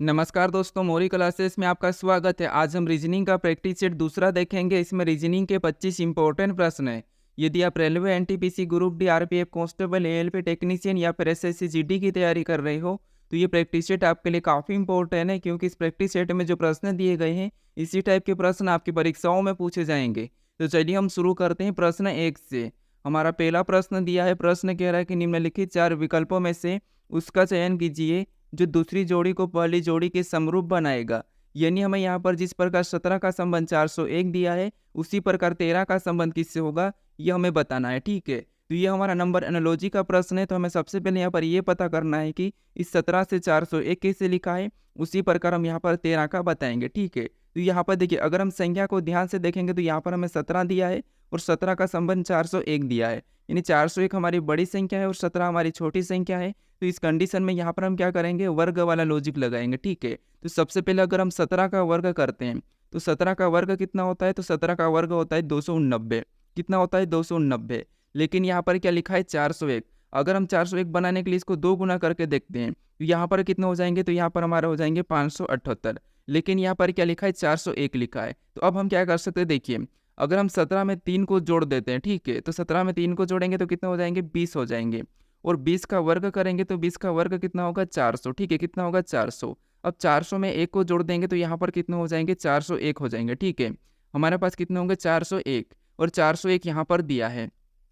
नमस्कार दोस्तों, मोरी क्लासेस में आपका स्वागत है। आज हम रीजनिंग का प्रैक्टिस सेट दूसरा देखेंगे। इसमें रीजनिंग के 25 इंपॉर्टेंट प्रश्न हैं। यदि आप railway, NTPC, group D, RPF, constable, ALP technician या फिर एसएससी जीडी की तैयारी कर रहे हो तो ये प्रैक्टिस सेट आपके लिए काफ़ी इंपॉर्टेंट है, क्योंकि इस प्रैक्टिस सेट में जो प्रश्न दिए गए हैं इसी टाइप के प्रश्न आपकी परीक्षाओं में पूछे जाएंगे। तो चलिए हम शुरू करते हैं प्रश्न 1 से। हमारा पहला प्रश्न दिया है। प्रश्न कह रहा है कि निम्नलिखित 4 विकल्पों में से उसका चयन कीजिए जो दूसरी जोड़ी को पहली जोड़ी के समरूप बनाएगा। यानी हमें यहाँ पर जिस प्रकार 17 का संबंध 401 दिया है उसी प्रकार 13 का संबंध किससे होगा ये हमें बताना है। ठीक है, तो ये हमारा नंबर एनालॉजी का प्रश्न है। तो हमें सबसे पहले यहाँ पर ये पता करना है कि इस 17 से 401 कैसे लिखा है, उसी प्रकार हम यहाँ पर 13 का बताएंगे। ठीक है, तो यहाँ पर देखिए, अगर हम संख्या को ध्यान से देखेंगे तो यहाँ पर हमें 17 दिया है और 17 का संबंध 401 दिया है। यानी 401 हमारी बड़ी संख्या है और 17 हमारी छोटी संख्या है। तो इस कंडीशन में यहाँ पर हम क्या करेंगे, वर्ग वाला लॉजिक लगाएंगे। ठीक है, तो सबसे पहले अगर हम 17 का वर्ग करते हैं तो 17 का वर्ग कितना होता है, तो 17 का वर्ग होता है 289। कितना होता है, 289। लेकिन यहाँ पर क्या लिखा है, 401। अगर हम 401 बनाने के लिए इसको 2 गुना करके देखते हैं तो यहाँ पर कितने हो जाएंगे, तो यहाँ पर हमारा हो जाएंगे 578। लेकिन यहाँ पर क्या लिखा है, 401 लिखा है। तो अब हम क्या कर सकते हैं, देखिए अगर हम 17 में 3 को जोड़ देते हैं, ठीक है, तो 17 में 3 को जोड़ेंगे तो कितने हो जाएंगे, 20 हो जाएंगे। और 20 का वर्ग करेंगे तो 20 का वर्ग कितना होगा, 400। ठीक है, कितना होगा, 400। अब 400 में 1 को जोड़ देंगे तो यहाँ पर कितने हो जाएंगे, 401 हो जाएंगे। ठीक है, हमारे पास कितने होंगे, 401, और 401 यहाँ पर दिया है।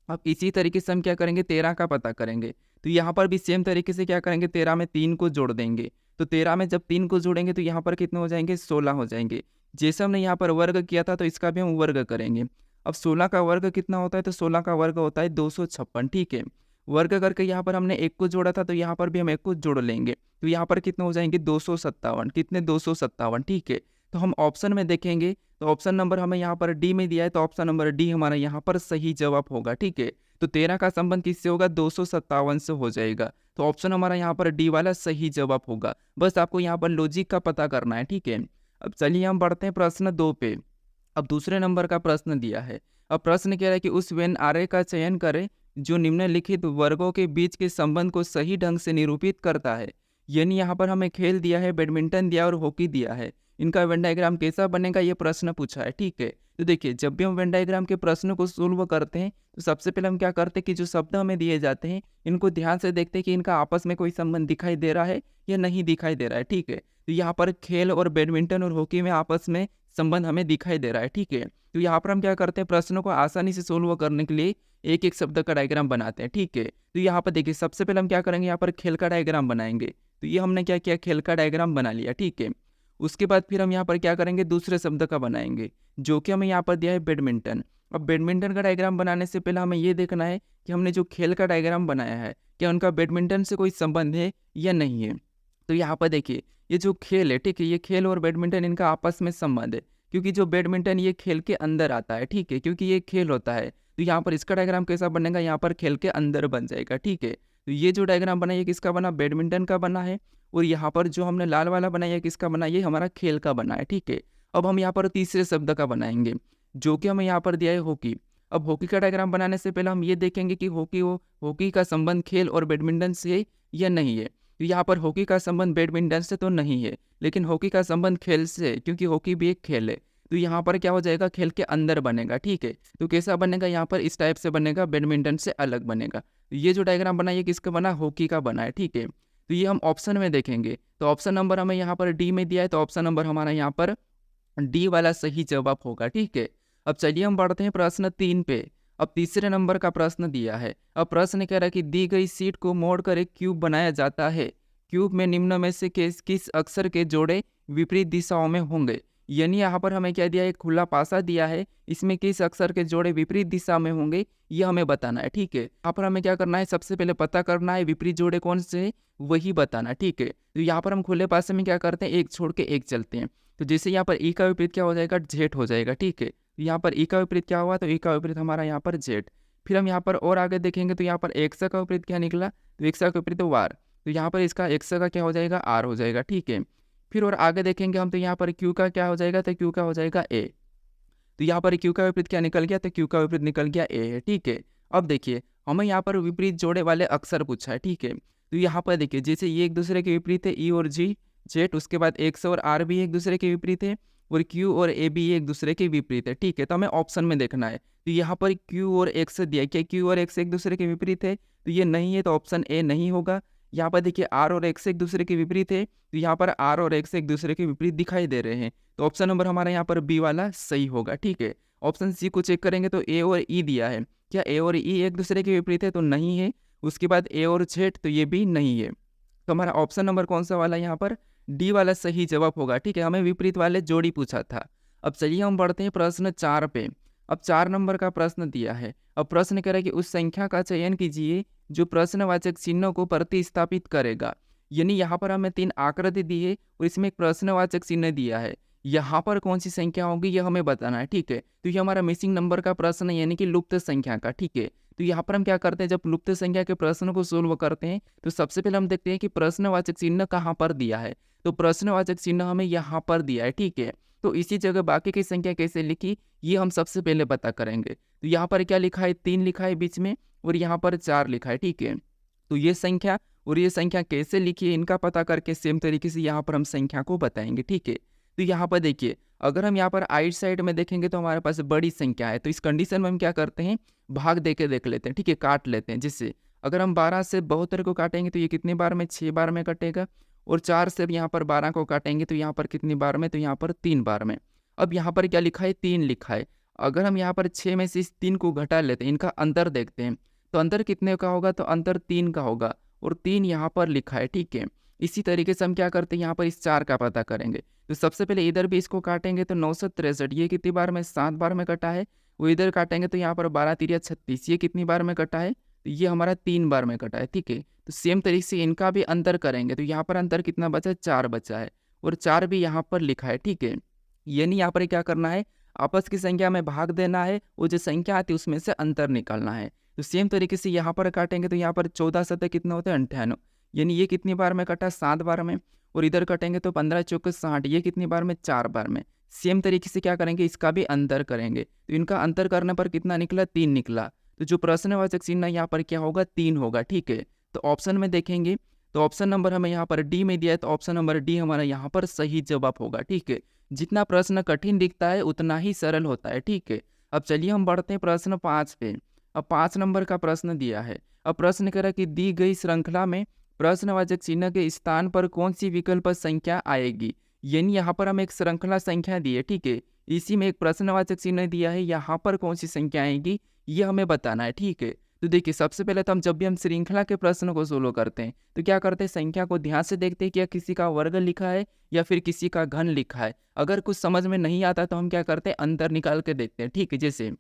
अब इसी तरीके से हम क्या करेंगे, 13 का पता करेंगे। तो यहाँ पर भी सेम तरीके से क्या करेंगे, 13 में 3 को जोड़ देंगे। तो 13 में जब 3 को जोड़ेंगे तो यहाँ पर कितने हो जाएंगे, 16 हो जाएंगे। जैसे हमने यहाँ पर वर्ग किया था तो इसका भी हम वर्ग करेंगे। अब 16 का वर्ग कितना होता है, तो 16 का वर्ग होता है 256। ठीक है, वर्ग करके यहाँ पर हमने 1 को जोड़ा था तो यहाँ पर भी हम 1 को जोड़ लेंगे। तो यहाँ पर कितने हो जाएंगे, 257। कितने, 257। ठीक है, तो हम ऑप्शन में देखेंगे तो ऑप्शन नंबर हमें यहाँ पर डी में दिया है, तो ऑप्शन नंबर डी हमारा यहाँ पर सही जवाब होगा। ठीक है, तो 13 का संबंध किससे होगा, 257 से हो जाएगा। तो ऑप्शन हमारा यहाँ पर डी वाला सही जवाब होगा। बस आपको यहाँ पर लॉजिक का पता करना है। ठीक है, अब चलिए हम बढ़ते हैं प्रश्न 2 पे। अब दूसरे नंबर का प्रश्न दिया है। अब प्रश्न कह रहा है कि उस वेन आरे का चयन करें जो निम्नलिखित वर्गों के बीच के संबंध को सही ढंग से निरूपित करता है। यानी यहाँ पर हमें खेल दिया है, बैडमिंटन दिया और हॉकी दिया है। इनका वेन डायग्राम कैसा बनेगा ये प्रश्न पूछा है। ठीक है, तो देखिए जब भी हम वेन डायग्राम के प्रश्न को सोल्व करते हैं तो सबसे पहले हम क्या करते हैं कि जो शब्द हमें दिए जाते हैं इनको ध्यान से देखते हैं कि इनका आपस में कोई संबंध दिखाई दे रहा है या नहीं दिखाई दे रहा है। ठीक है, तो यहाँ पर खेल और बैडमिंटन और हॉकी में आपस में संबंध हमें दिखाई दे रहा है। ठीक है, तो यहाँ पर हम क्या करते हैं, प्रश्नों को आसानी से सोल्व करने के लिए एक एक शब्द का डायग्राम बनाते हैं। ठीक है, तो यहाँ पर देखिए सबसे पहले हम क्या करेंगे, यहाँ पर खेल का डायग्राम बनाएंगे। तो ये हमने क्या किया, खेल का डायग्राम बना लिया। ठीक है, उसके बाद फिर हम यहाँ पर क्या करेंगे, दूसरे शब्द का बनाएंगे जो कि हमें यहाँ पर दिया है बैडमिंटन। अब बैडमिंटन का डायग्राम बनाने से पहले हमें ये देखना है कि हमने जो खेल का डायग्राम बनाया है क्या उनका बैडमिंटन से कोई संबंध है या नहीं है। तो यहाँ पर देखिए ये जो खेल है, ठीक है, ये खेल और बैडमिंटन इनका आपस में संबंध है, क्योंकि जो बैडमिंटन ये खेल के अंदर आता है। ठीक है, क्योंकि ये खेल होता है। तो यहाँ पर इसका डायग्राम कैसा बनेगा, यहाँ पर खेल के अंदर बन जाएगा। ठीक है, तो ये जो डायग्राम बना ये किसका बना, बैडमिंटन का बना है। और यहाँ पर जो हमने लाल वाला बनाया है किसका बना, ये हमारा खेल का बना है। ठीक है, अब हम यहाँ पर तीसरे शब्द का बनाएंगे जो कि हमें यहाँ पर दिया है हॉकी। अब हॉकी का डायग्राम बनाने से पहले हम ये देखेंगे कि हॉकी का संबंध खेल और बैडमिंटन से या नहीं है। तो यहाँ पर हॉकी का संबंध बैडमिंटन से तो नहीं है, लेकिन हॉकी का संबंध खेल से है, क्योंकि हॉकी भी एक खेल है। तो यहाँ पर क्या हो जाएगा, खेल के अंदर बनेगा। ठीक है, तो कैसा बनेगा, यहाँ पर इस टाइप से बनेगा, बैडमिंटन से अलग बनेगा। तो ये जो डायग्राम बना ये किसका बना, हॉकी का बना है। ठीक है, तो ये हम ऑप्शन में देखेंगे तो ऑप्शन नंबर हमें यहाँ पर डी में दिया है, तो ऑप्शन नंबर हमारा यहाँ पर डी वाला सही जवाब होगा। ठीक है, अब चलिए हम बढ़ते हैं प्रश्न 3 पे। अब तीसरे नंबर का प्रश्न दिया है। अब प्रश्न कह रहा है कि दी गई शीट को मोड़कर एक क्यूब बनाया जाता है। क्यूब में निम्न में से किस अक्षर के जोड़े विपरीत दिशाओं में होंगे। यानी यहाँ पर हमें क्या दिया है, एक खुला पासा दिया है, इसमें किस अक्षर के जोड़े विपरीत दिशा में होंगे ये हमें बताना है। ठीक है, यहाँ पर हमें क्या करना है, सबसे पहले पता करना है विपरीत जोड़े कौन से हैं वही बताना। ठीक है, तो यहाँ पर हम खुले पासे में क्या करते हैं, एक छोड़ के एक चलते हैं। तो जैसे यहाँ पर ई का विपरीत क्या हो जाएगा, जेड हो जाएगा। ठीक है, यहाँ पर ई का विपरीत क्या हुआ, तो ई का विपरीत हमारा यहाँ पर जेड। फिर हम यहाँ पर और आगे देखेंगे तो यहाँ पर एक्स का विपरीत क्या निकला, तो एक्स का विपरीत वार। तो यहाँ पर इसका एक्स का क्या हो जाएगा, आर हो जाएगा। ठीक है, फिर और आगे देखेंगे हम तो यहाँ पर क्यू का क्या हो जाएगा, तो क्यू का हो जाएगा ए। तो यहाँ पर क्यू का विपरीत क्या निकल गया, तो क्यू का विपरीत निकल गया ए है। ठीक है, अब देखिए हमें यहाँ पर विपरीत जोड़े वाले अक्षर पूछा है। ठीक है, तो यहाँ पर देखिए जैसे ये एक दूसरे के विपरीत है ई और जी, जेड, उसके बाद एक्स और आर भी एक दूसरे के विपरीत है, और क्यू और ए भी एक दूसरे के विपरीत है। ठीक है, तो हमें ऑप्शन में देखना है। तो यहाँ पर क्यू और एक्स दिया है, क्या क्यू और एक्स एक दूसरे के विपरीत है? तो ये नहीं है, तो ऑप्शन ए नहीं होगा। यहाँ पर देखिए आर और एक्स एक दूसरे के विपरीत है, तो यहाँ पर आर और एक्स एक दूसरे के विपरीत दिखाई दे रहे हैं, तो ऑप्शन नंबर हमारा यहाँ पर बी वाला सही होगा। ठीक है, ऑप्शन सी को चेक करेंगे तो ए और ई दिया है, क्या ए और ई एक दूसरे के विपरीत है? तो नहीं है। उसके बाद ए और जेड, तो ये भी नहीं है। तो हमारा ऑप्शन नंबर कौन सा वाला यहाँ पर डी वाला सही जवाब होगा। ठीक है, हमें विपरीत वाले जोड़ी पूछा था। अब चलिए हम बढ़ते हैं प्रश्न 4 पे। अब 4 नंबर का प्रश्न दिया है। अब प्रश्न कह रहा है कि उस संख्या का चयन कीजिए जो प्रश्नवाचक चिन्ह को प्रतिस्थापित करेगा। यानी यहाँ पर हमें 3 आकृति दी है और इसमें एक प्रश्नवाचक चिन्ह दिया है। यहाँ पर कौन सी संख्या होगी ये हमें बताना है। ठीक है, तो ये हमारा मिसिंग नंबर का प्रश्न है, यानी कि लुप्त संख्या का। ठीक है, तो यहाँ पर हम क्या करते हैं, जब लुप्त संख्या के प्रश्न को सोल्व करते हैं तो सबसे पहले हम देखते हैं कि प्रश्नवाचक चिन्ह कहाँ पर दिया है। तो प्रश्नवाचक चिन्ह हमें यहाँ पर दिया है। ठीक है, तो इसी जगह बाकी की संख्या कैसे लिखी ये हम सबसे पहले पता करेंगे। तो यहाँ पर क्या लिखा है, 3 लिखा है बीच में, और यहाँ पर 4 लिखा है। ठीक है, तो ये संख्या और ये संख्या कैसे लिखी है इनका पता करके सेम तरीके से यहाँ पर हम संख्या को बताएंगे। ठीक है, तो यहाँ पर देखिए अगर हम यहाँ पर आइट साइड में देखेंगे तो हमारे पास बड़ी संख्या है, तो इस कंडीशन में हम क्या करते हैं, भाग दे के देख लेते हैं। ठीक है, काट लेते हैं। जिससे अगर हम 12 से 72 को काटेंगे तो ये कितनी बार में, 6 बार में कटेगा, और 4 से यहाँ पर 12 को काटेंगे तो यहाँ पर कितनी बार में, तो यहाँ पर 3 बार में। अब यहाँ पर क्या लिखा है, 3 लिखा है। अगर हम यहाँ पर 6 में से इस 3 को घटा लेते हैं, इनका अंतर देखते हैं, तो अंतर कितने का होगा, तो अंतर 3 का होगा, और 3 यहाँ पर लिखा है। ठीक है, इसी तरीके से हम क्या करते हैं, यहाँ पर इस 4 का पता करेंगे। तो सबसे पहले इधर भी इसको काटेंगे तो 963, ये कितनी बार में, 7 बार में कटा है। वो इधर काटेंगे तो यहाँ पर 12 तिरिया 36, ये कितनी बार में कटा है, तो ये हमारा 3 बार में कटा है। ठीक है, तो सेम तरीके से इनका भी अंतर करेंगे तो यहाँ पर अंतर कितना बचा है, 4 बचा है, और 4 भी यहाँ पर लिखा है। ठीक है, यानी यहाँ पर क्या करना है, आपस की संख्या में भाग देना है, वो जो संख्या आती है उसमें से अंतर निकालना है। तो सेम तरीके से यहाँ पर काटेंगे तो यहाँ पर 14 सतह कितना होता है, 98, यानी ये कितनी बार में कटा, 7 बार में। और इधर कटेंगे तो 15 चौके 60, ये कितनी बार में, 4 बार में। सेम तरीके से क्या करेंगे, इसका भी अंतर करेंगे, तो इनका अंतर करने पर कितना निकला, 3 निकला। तो जो प्रश्नवाचक चिन्ह यहाँ पर क्या होगा, 3 होगा। ठीक है, तो ऑप्शन में देखेंगे तो ऑप्शन नंबर हमें यहाँ पर डी में दिया है, तो ऑप्शन नंबर डी हमारा यहाँ पर सही जवाब होगा। ठीक है, जितना प्रश्न कठिन दिखता है उतना ही सरल होता है। ठीक है, अब चलिए हम बढ़ते हैं प्रश्न 5 पे। अब 5 नंबर का प्रश्न दिया है। अब प्रश्न कह रहा है कि दी गई श्रृंखला में प्रश्नवाचक चिन्ह के स्थान पर कौन सी विकल्प संख्या आएगी। यानी यहाँ पर हमें एक श्रृंखला संख्या दी है। ठीक है, इसी में एक प्रश्नवाचक चिन्ह दिया है, यहाँ पर कौन सी संख्या आएगी ये हमें बताना है। ठीक है, तो देखिए सबसे पहले तो हम जब भी हम श्रृंखला के प्रश्न को सोल्व करते हैं तो क्या करते हैं, संख्या को ध्यान से देखते हैं कि या किसी का वर्ग लिखा है या फिर किसी का घन लिखा है। अगर कुछ समझ में नहीं आता तो हम क्या करते हैं, अंतर निकाल के देखते हैं। ठीक है, जैसे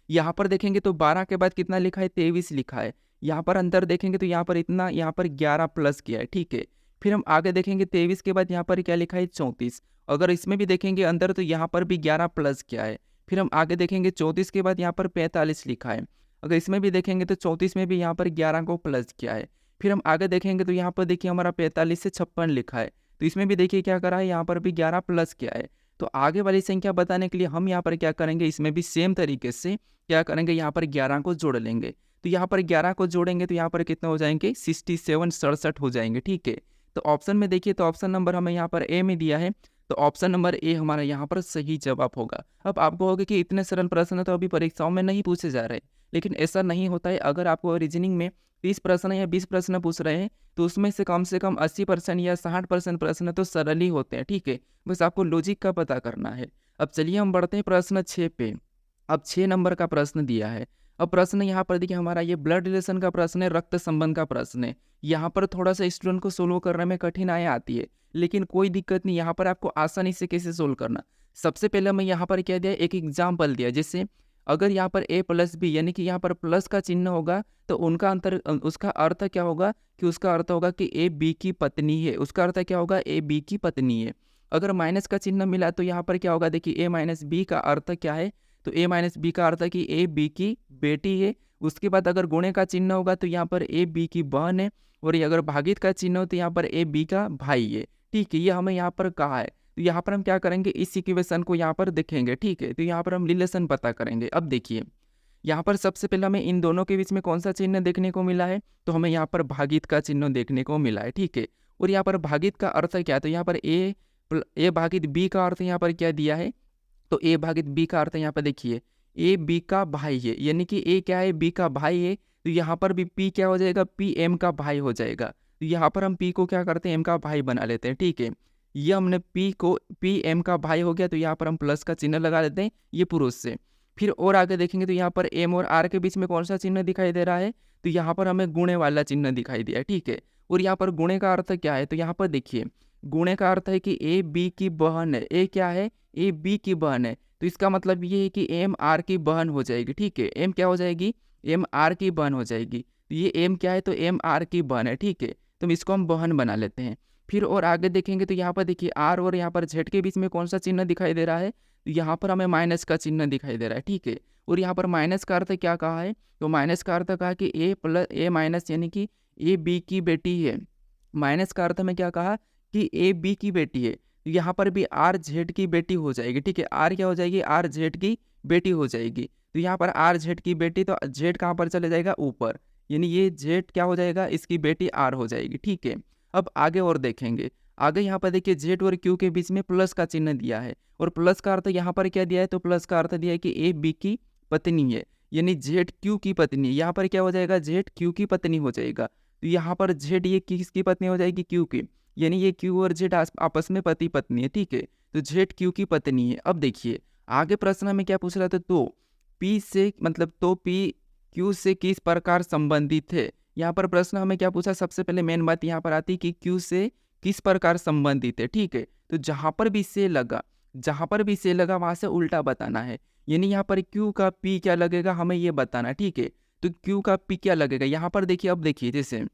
यहाँ पर देखेंगे तो 12 के बाद कितना लिखा है, 23 लिखा है। यहाँ पर अंतर देखेंगे तो यहाँ पर इतना, यहाँ पर 11 प्लस किया है। ठीक है, फिर हम आगे देखेंगे 23 के बाद यहाँ पर क्या लिखा है, 34। अगर इसमें भी देखेंगे अंतर तो यहाँ पर भी 11 प्लस किया है। फिर हम आगे देखेंगे 34 के बाद यहाँ पर 45 लिखा है। अगर इसमें भी देखेंगे तो 34 में भी यहाँ पर 11 को प्लस किया है। फिर हम आगे देखेंगे तो यहाँ पर देखिए हमारा 45 से 56 लिखा है, तो इसमें भी देखिए क्या करा है, यहाँ पर भी 11 प्लस किया है। तो आगे वाली संख्या बताने के लिए हम यहाँ पर क्या करेंगे, इसमें भी सेम तरीके से क्या करेंगे, यहाँ पर 11 को जोड़ लेंगे। तो यहाँ पर 11 को जोड़ेंगे तो यहाँ पर कितना हो जाएंगे, 67 67 हो जाएंगे। ठीक है, तो ऑप्शन में देखिए तो ऑप्शन नंबर हमें यहाँ पर ए में दिया है, तो ऑप्शन नंबर ए हमारा यहाँ पर सही जवाब होगा। अब आप कहोगे कि इतने सरल प्रश्न तो अभी परीक्षाओं में नहीं पूछे जा रहे, लेकिन ऐसा नहीं होता है। अगर आपको रीजनिंग में 30 प्रश्न या 20 प्रश्न पूछ रहे हैं तो उसमें से कम 80% या 60% प्रश्न तो सरल ही होते हैं। ठीक है, बस आपको लॉजिक का पता करना है। अब चलिए हम बढ़ते हैं प्रश्न 6 पे। अब 6 नंबर का प्रश्न दिया है। अब प्रश्न यहाँ पर देखिए हमारा ये ब्लड रिलेशन का प्रश्न है, रक्त संबंध का प्रश्न है। यहाँ पर थोड़ा सा स्टूडेंट को सोल्व करने में कठिनाई आती है, लेकिन कोई दिक्कत नहीं, यहाँ पर आपको आसानी से कैसे सोल्व करना। सबसे पहले मैं यहाँ पर क्या दिया, एक एग्जाम्पल दिया, जैसे अगर यहाँ पर a प्लस बी यानी कि यहाँ पर प्लस का चिन्ह होगा तो उनका अंतर, उसका अर्थ क्या होगा कि उसका अर्थ होगा कि ए बी की पत्नी है। उसका अर्थ क्या होगा, ए बी की पत्नी है। अगर माइनस का चिन्ह मिला तो यहाँ पर क्या होगा, देखिए a माइनस बी का अर्थ क्या है, तो a माइनस बी का अर्थ है कि ए बी की बेटी है। उसके बाद अगर गुणे का चिन्ह होगा तो यहाँ पर ए बी की बहन है, और ये अगर भागित का चिन्ह हो तो यहाँ पर ए बी का भाई है। ठीक है, ये हमें यहाँ पर कहा है। तो यहाँ पर हम क्या करेंगे, इस इक्वेशन को यहाँ पर देखेंगे। ठीक है, तो यहाँ पर हम रिलेशन पता करेंगे। अब देखिए यहाँ पर सबसे पहले हमें इन दोनों के बीच में कौन सा चिन्ह देखने को मिला है, तो हमें यहाँ पर भागित का चिन्ह देखने को मिला है। ठीक है, और यहाँ पर भागित का अर्थ क्या है, तो यहाँ पर ए भागित बी का अर्थ यहाँ पर क्या दिया है, तो ए भागित बी का अर्थ यहाँ पर देखिए ए बी का भाई है, यानी कि ए क्या है, बी का भाई है, तो यहाँ पर भी पी क्या हो जाएगा, पी एम का भाई हो जाएगा। तो यहाँ पर हम पी को क्या करते हैं, एम का भाई बना लेते हैं, ठीक है। ये हमने पी को पी एम का भाई हो गया, तो यहाँ पर हम प्लस का चिन्ह लगा लेते हैं ये पुरुष से। फिर और आगे देखेंगे तो यहाँ पर एम और आर के बीच में कौन सा चिन्ह दिखाई दे रहा है, तो यहाँ पर हमें गुणे वाला चिन्ह दिखाई दिया, ठीक है। और यहाँ पर गुणे का अर्थ क्या है, तो यहाँ पर देखिए गुणे का अर्थ है कि ए बी की बहन है, ए क्या है, ए बी की बहन है, तो इसका मतलब ये है कि एम आर की बहन हो जाएगी, ठीक है। एम क्या हो जाएगी, एम आर की बहन हो जाएगी, तो ये एम क्या है, तो एम आर की बहन है, ठीक है। तो इसको हम बहन बना लेते हैं। फिर और आगे देखेंगे तो यहाँ पर देखिए आर और यहाँ पर जेड के बीच में कौन सा चिन्ह दिखाई दे रहा है, तो यहाँ पर हमें माइनस का चिन्ह दिखाई दे रहा है, ठीक है। और यहाँ पर माइनस का अर्थ क्या कहा है, तो माइनस का अर्थ कहा कि ए प्लस ए माइनस यानी कि ए बी की बेटी है। माइनस का अर्थ में क्या कहा कि ए बी की बेटी है, तो यहाँ पर भी आर जेड की बेटी हो जाएगी, ठीक है। आर क्या हो जाएगी, आर जेड की बेटी हो जाएगी, तो यहाँ पर आर जेड की बेटी, तो जेड कहाँ पर चले जाएगा, ऊपर, यानी ये जेड क्या हो जाएगा, इसकी बेटी आर हो जाएगी, ठीक है। अब आगे और देखेंगे, आगे यहाँ पर देखिए जेड और क्यू के बीच में प्लस का चिन्ह दिया है, और प्लस का अर्थ यहाँ पर क्या दिया है, तो प्लस का अर्थ दिया है कि ए बी की पत्नी है, यानी जेड क्यू की पत्नी। यहाँ पर क्या हो जाएगा, जेड क्यू की पत्नी हो जाएगा, तो यहाँ पर जेड ये किसकी पत्नी हो जाएगी, क्यू की, यानी ये क्यू और जेड आपस में पति पत्नी है, ठीक है। तो जेड क्यू की पत्नी है। अब देखिए आगे प्रश्न में क्या पूछ रहा था, तो पी से मतलब तो पी क्यू से किस प्रकार संबंधित है। यहाँ पर प्रश्न हमें क्या पूछा, सबसे पहले मेन बात यहाँ पर आती कि क्यू से किस प्रकार संबंधित है, ठीक है। तो जहाँ पर भी से लगा, जहाँ पर भी से लगा वहाँ से उल्टा बताना है, यानी यहाँ पर क्यू का पी क्या लगेगा हमें ये बताना, ठीक है। तो क्यू का पी क्या लगेगा, यहाँ पर देखिए, अब देखिए जैसे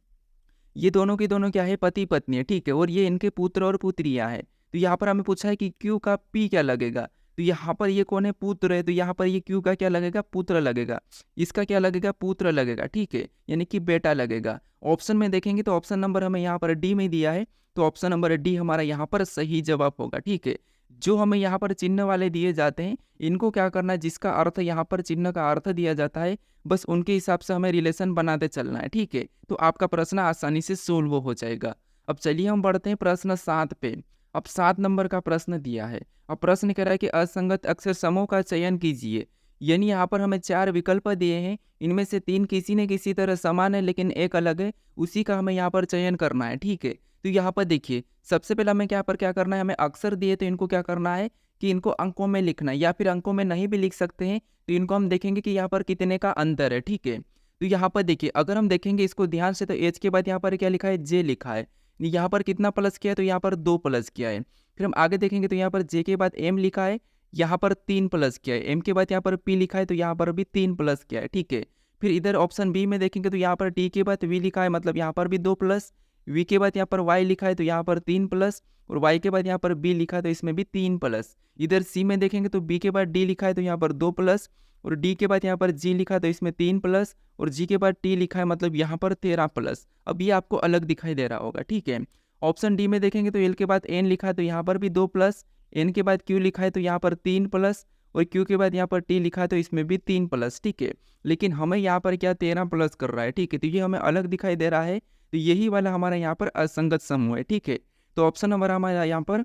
ये दोनों के दोनों क्या है, पति पत्नी है, ठीक है, और ये इनके पुत्र और पुत्रियां है। तो यहाँ पर हमें पूछा है कि क्यू का पी क्या लगेगा, तो यहाँ पर ये कौन है, पुत्र है, तो यहाँ पर ये क्यू का क्या लगेगा, पुत्र लगेगा, इसका क्या लगेगा, पुत्र लगेगा, ठीक है, यानी कि बेटा लगेगा। ऑप्शन में देखेंगे तो ऑप्शन नंबर हमें यहाँ पर डी में दिया है, तो ऑप्शन नंबर डी हमारा यहाँ पर सही जवाब होगा, ठीक है। जो हमें यहाँ पर चिन्ह वाले दिए जाते हैं इनको क्या करना है, जिसका अर्थ यहाँ पर चिन्ह का अर्थ दिया जाता है बस उनके हिसाब से हमें रिलेशन बनाते चलना है, ठीक है। तो आपका प्रश्न आसानी से सोल्व हो जाएगा। अब चलिए हम बढ़ते हैं प्रश्न 7 पे। अब 7 नंबर का प्रश्न दिया है। अब प्रश्न कह रहा है कि असंगत अक्षर समूह का चयन कीजिए, यानी यहाँ पर हमें 4 विकल्प दिए हैं, इनमें से 3 किसी न किसी तरह समान है लेकिन एक अलग है, उसी का हमें यहाँ पर चयन करना है, ठीक है। तो यहाँ पर देखिए सबसे पहले हमें क्या करना है, हमें अक्षर दिए तो इनको क्या करना है कि इनको अंकों में लिखना है, या फिर अंकों में नहीं भी लिख सकते हैं तो इनको हम देखेंगे कि यहाँ पर कितने का अंतर है, ठीक है। तो यहाँ पर देखिए अगर हम देखेंगे इसको ध्यान से, तो एच के बाद यहाँ पर क्या लिखा है, जे लिखा है, यहाँ पर कितना प्लस किया है, तो यहाँ पर 2 प्लस किया है। फिर हम आगे देखेंगे तो यहाँ पर जे के बाद एम लिखा है, यहाँ पर 3 प्लस किया है, एम के बाद यहाँ पर पी लिखा है, तो यहाँ पर भी 3 प्लस किया है, ठीक है। फिर इधर ऑप्शन बी में देखेंगे तो यहाँ पर टी के बाद वी लिखा है, मतलब यहाँ पर भी 2 प्लस, वी के बाद यहाँ पर वाई लिखा है तो यहाँ पर 3 प्लस, और वाई के बाद यहाँ पर बी लिखा है तो इसमें भी 3 प्लस। इधर सी में देखेंगे तो बी के बाद डी लिखा है तो यहाँ पर 2 प्लस, और डी के बाद यहाँ पर जी लिखा है तो इसमें 3 प्लस, और जी के बाद टी लिखा है मतलब यहाँ पर 13 प्लस। अब ये आपको अलग दिखाई दे रहा होगा, ठीक है। ऑप्शन डी में देखेंगे तो एल के बाद एन लिखा है तो यहाँ पर भी 2 प्लस, एन के बाद क्यू लिखा है तो यहाँ पर 3 प्लस, और क्यू के बाद यहाँ पर टी लिखा है तो इसमें भी 3 प्लस, ठीक है। लेकिन हमें यहाँ पर क्या 13 प्लस कर रहा है, ठीक है, तो ये हमें अलग दिखाई दे रहा है, तो यही वाला हमारा यहाँ पर असंगत समूह है, ठीक है। तो ऑप्शन नंबर हमारा यहाँ पर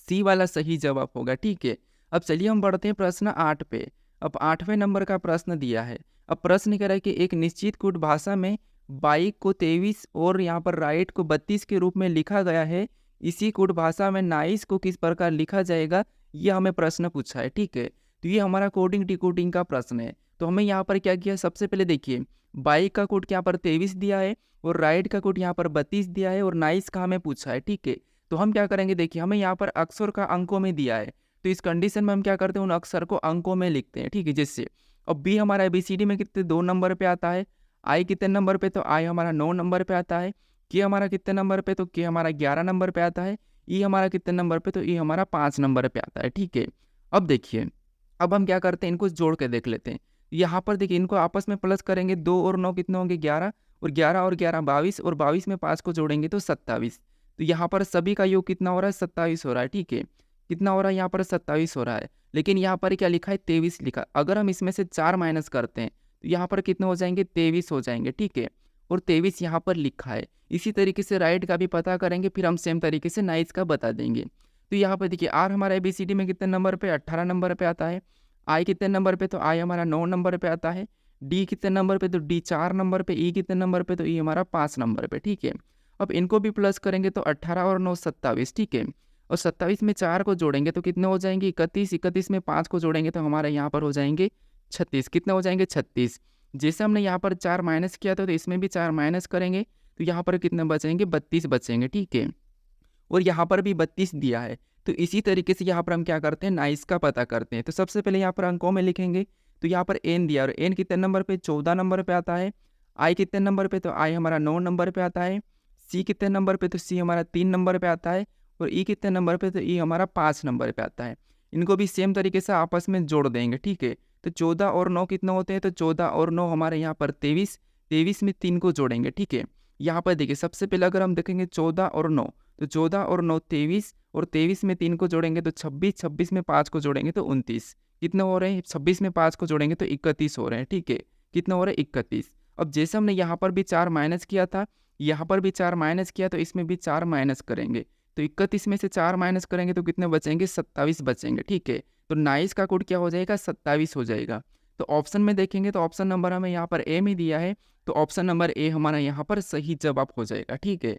सी वाला सही जवाब होगा, ठीक है। अब चलिए हम बढ़ते हैं प्रश्न 8 पे। अब 8वें नंबर का प्रश्न दिया है। अब प्रश्न कह रहा है कि एक निश्चित कूट भाषा में बाइक को 23 और यहाँ पर राइट को 32 के रूप में लिखा गया है, इसी कूट भाषा में नाइस को किस प्रकार लिखा जाएगा, ये हमें प्रश्न पूछा है, ठीक है। तो ये हमारा कोडिंग डिकोडिंग का प्रश्न है। तो हमें यहाँ पर क्या किया, सबसे पहले देखिए बाइक का कोड यहाँ पर 23 दिया है, और राइट का कोड यहाँ पर 32 दिया है, और नाइस का हमें पूछा है, ठीक है। तो हम क्या करेंगे, देखिए हमें यहाँ पर अक्षर का अंकों में दिया है, तो इस कंडीशन में हम क्या करते हैं, उन अक्षर को अंकों में लिखते हैं, ठीक है। जिससे अब बी हमारा ABCD में कितने 2 नंबर पे आता है, आई कितने नंबर पे, तो आई हमारा 9 नंबर पे आता है, के हमारा कितने नंबर पे, तो के हमारा 11 नंबर पे आता है, ई हमारा कितने नंबर पे, तो ई हमारा 5 नंबर पे आता है, ठीक है। अब देखिए अब हम क्या करते हैं, इनको जोड़ के देख लेते हैं। यहाँ पर देखिए इनको आपस में प्लस करेंगे, 2 और 9 कितने होंगे 11, और 11 और 11 22, और 22 में 5 को जोड़ेंगे तो 27। तो यहाँ पर सभी का योग कितना हो रहा है, 27 हो रहा है, ठीक है। कितना हो रहा है यहाँ पर 27 हो रहा है, लेकिन यहाँ पर क्या लिखा है 23 लिखा। अगर हम इसमें से 4 माइनस करते हैं तो यहाँ पर कितने हो जाएंगे, 23 हो जाएंगे, ठीक है। और 23 यहाँ पर लिखा है। इसी तरीके से राइट का भी पता करेंगे, फिर हम सेम तरीके से नाइस का बता देंगे। तो यहाँ पर देखिए आर हमारा ABCD में कितने नंबर पे 18 नंबर पे आता है। आई कितने नंबर पे, तो आई हमारा 9 नंबर पे आता है। डी कितने नंबर पे, तो डी 4 नंबर पे। ई कितने नंबर पे, तो ई हमारा 5 नंबर पे। ठीक है, अब इनको भी प्लस करेंगे तो 18 और 9 27। ठीक है, और 27 में 4 को जोड़ेंगे तो कितने हो जाएंगे 31। 31 में 5 को जोड़ेंगे तो हमारे यहाँ पर हो जाएंगे 36। कितने हो जाएंगे 36। जैसे हमने यहाँ पर 4 माइनस किया था तो इसमें भी 4 माइनस करेंगे तो यहाँ पर कितने बचेंगे 32 बचेंगे। ठीक है, और यहाँ पर भी 32 दिया है। तो इसी तरीके से यहाँ पर हम क्या करते हैं नाइस का पता करते हैं। तो सबसे पहले यहाँ पर अंकों में लिखेंगे तो यहाँ पर एन दिया और एन कितने नंबर पे 14 नंबर पे आता है। आई कितने नंबर पे, तो आई हमारा 9 नंबर पे आता है। सी कितने नंबर पे, तो सी हमारा 3 नंबर पे आता है। और ई कितने नंबर पे, तो ई हमारा 5 नंबर पे आता है। इनको भी सेम तरीके से आपस में जोड़ देंगे। ठीक है, तो 14 और 9 कितने होते हैं, तो 14 और 9 हमारे यहाँ पर 23। 23 में 3 को जोड़ेंगे। ठीक है, यहाँ पर देखिए सबसे पहले अगर हम देखेंगे 14 और 9, तो 14 और 9 23, और 23 में 3 को जोड़ेंगे तो 26। 26 में 5 को जोड़ेंगे तो 29। कितने हो रहे हैं 26 में 5 को जोड़ेंगे तो 31 हो रहे हैं। ठीक है, कितने हो रहे हैं 31। अब जैसे हमने यहाँ पर भी 4 माइनस किया था, यहाँ पर भी 4 माइनस किया तो इसमें भी 4 माइनस करेंगे तो 31 में से 4 माइनस करेंगे तो कितने बचेंगे 27 बचेंगे। ठीक है, तो नाइस का कोड क्या हो जाएगा 27 हो जाएगा। तो ऑप्शन में देखेंगे तो ऑप्शन नंबर हमें यहाँ पर ए में दिया है, तो ऑप्शन नंबर ए हमारा यहाँ पर सही जवाब हो जाएगा। ठीक है,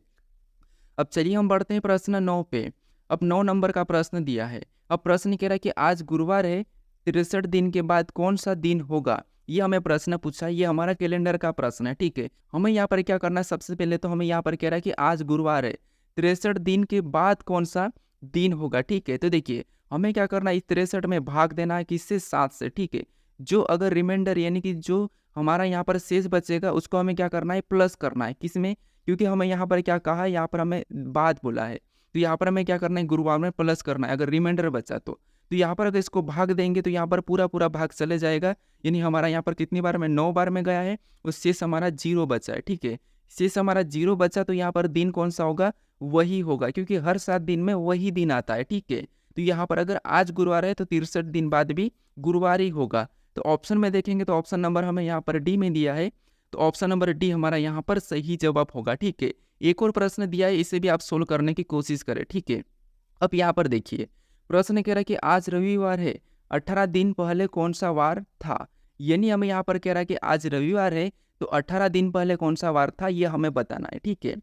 अब चलिए हम बढ़ते हैं प्रश्न 9 पे। अब 9 नंबर का प्रश्न दिया है। अब प्रश्न कह रहा है कि आज गुरुवार है, 63 दिन के बाद कौन सा दिन होगा। ये हमें प्रश्न पूछा है, ये हमारा कैलेंडर का प्रश्न है। ठीक है, हमें यहाँ पर क्या करना है, सबसे पहले तो हमें यहाँ पर कह रहा है कि आज गुरुवार है, 63 दिन के बाद कौन सा दिन होगा। ठीक है, तो देखिए हमें क्या करना है, इस 63 में भाग देना है किससे 7 से। ठीक है, जो अगर रिमाइंडर यानी कि जो हमारा यहाँ पर शेष बचेगा उसको हमें क्या करना है प्लस करना है किसमें, क्योंकि हमें यहाँ पर क्या कहा है, यहाँ पर हमें बाद बोला है तो यहाँ पर हमें क्या करना है गुरुवार में प्लस करना है अगर रिमाइंडर बचा तो यहाँ पर अगर इसको भाग देंगे तो यहाँ पर पूरा पूरा भाग चले जाएगा। यानी हमारा यहाँ पर कितनी बार में 9 बार में गया है और शेष हमारा 0 बचा है। ठीक है, शेष हमारा 0 बचा तो यहाँ पर दिन कौन सा होगा, वही होगा, क्योंकि हर 7 दिन में वही दिन आता है। ठीक है, तो यहाँ पर अगर आज गुरुवार है तो 63 दिन बाद भी गुरुवार ही होगा। तो ऑप्शन में देखेंगे तो ऑप्शन नंबर हमें यहाँ पर डी में दिया है, तो ऑप्शन नंबर डी हमारा यहाँ पर सही जवाब होगा। ठीक है, एक और प्रश्न दिया है, इसे भी आप सोल्व करने की कोशिश करें। ठीक है, अब यहाँ पर देखिए प्रश्न कह रहा है कि आज रविवार है, 18 दिन पहले कौन सा वार था। यानी हमें यहाँ पर कह रहा है कि आज रविवार है तो 18 दिन पहले कौन सा वार था ये हमें बताना है। ठीक है,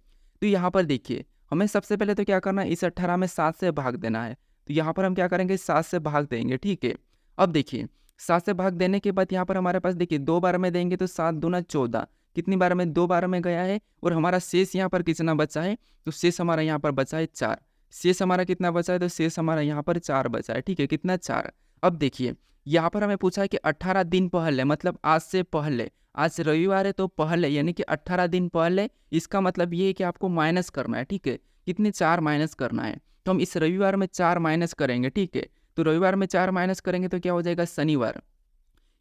तो यहाँ पर देखिए हमें सबसे पहले तो क्या करना है, इस 18 में 7 से भाग देना है। तो यहाँ पर हम क्या करेंगे 7 से भाग देंगे। ठीक है, अब देखिए 7 से भाग देने के बाद यहाँ पर हमारे पास देखिए 2 बार में देंगे तो 7 दूना 14, कितनी बार में 2 बार में गया है। और हमारा शेष यहाँ पर कितना बचा है, तो शेष हमारा यहाँ पर बचा है 4। शेष हमारा कितना बचा है, तो शेष हमारा यहाँ पर 4 बचा है। ठीक है, कितना 4। अब देखिए यहाँ पर हमें पूछा है कि 18 दिन पहले, मतलब आज से पहले, आज रविवार है तो पहले यानी कि 18 दिन पहले, इसका मतलब ये है कि आपको माइनस करना है। ठीक है, कितने 4 माइनस करना है, तो हम इस रविवार में 4 माइनस करेंगे। ठीक है, तो रविवार में 4 माइनस करेंगे तो क्या हो जाएगा शनिवार,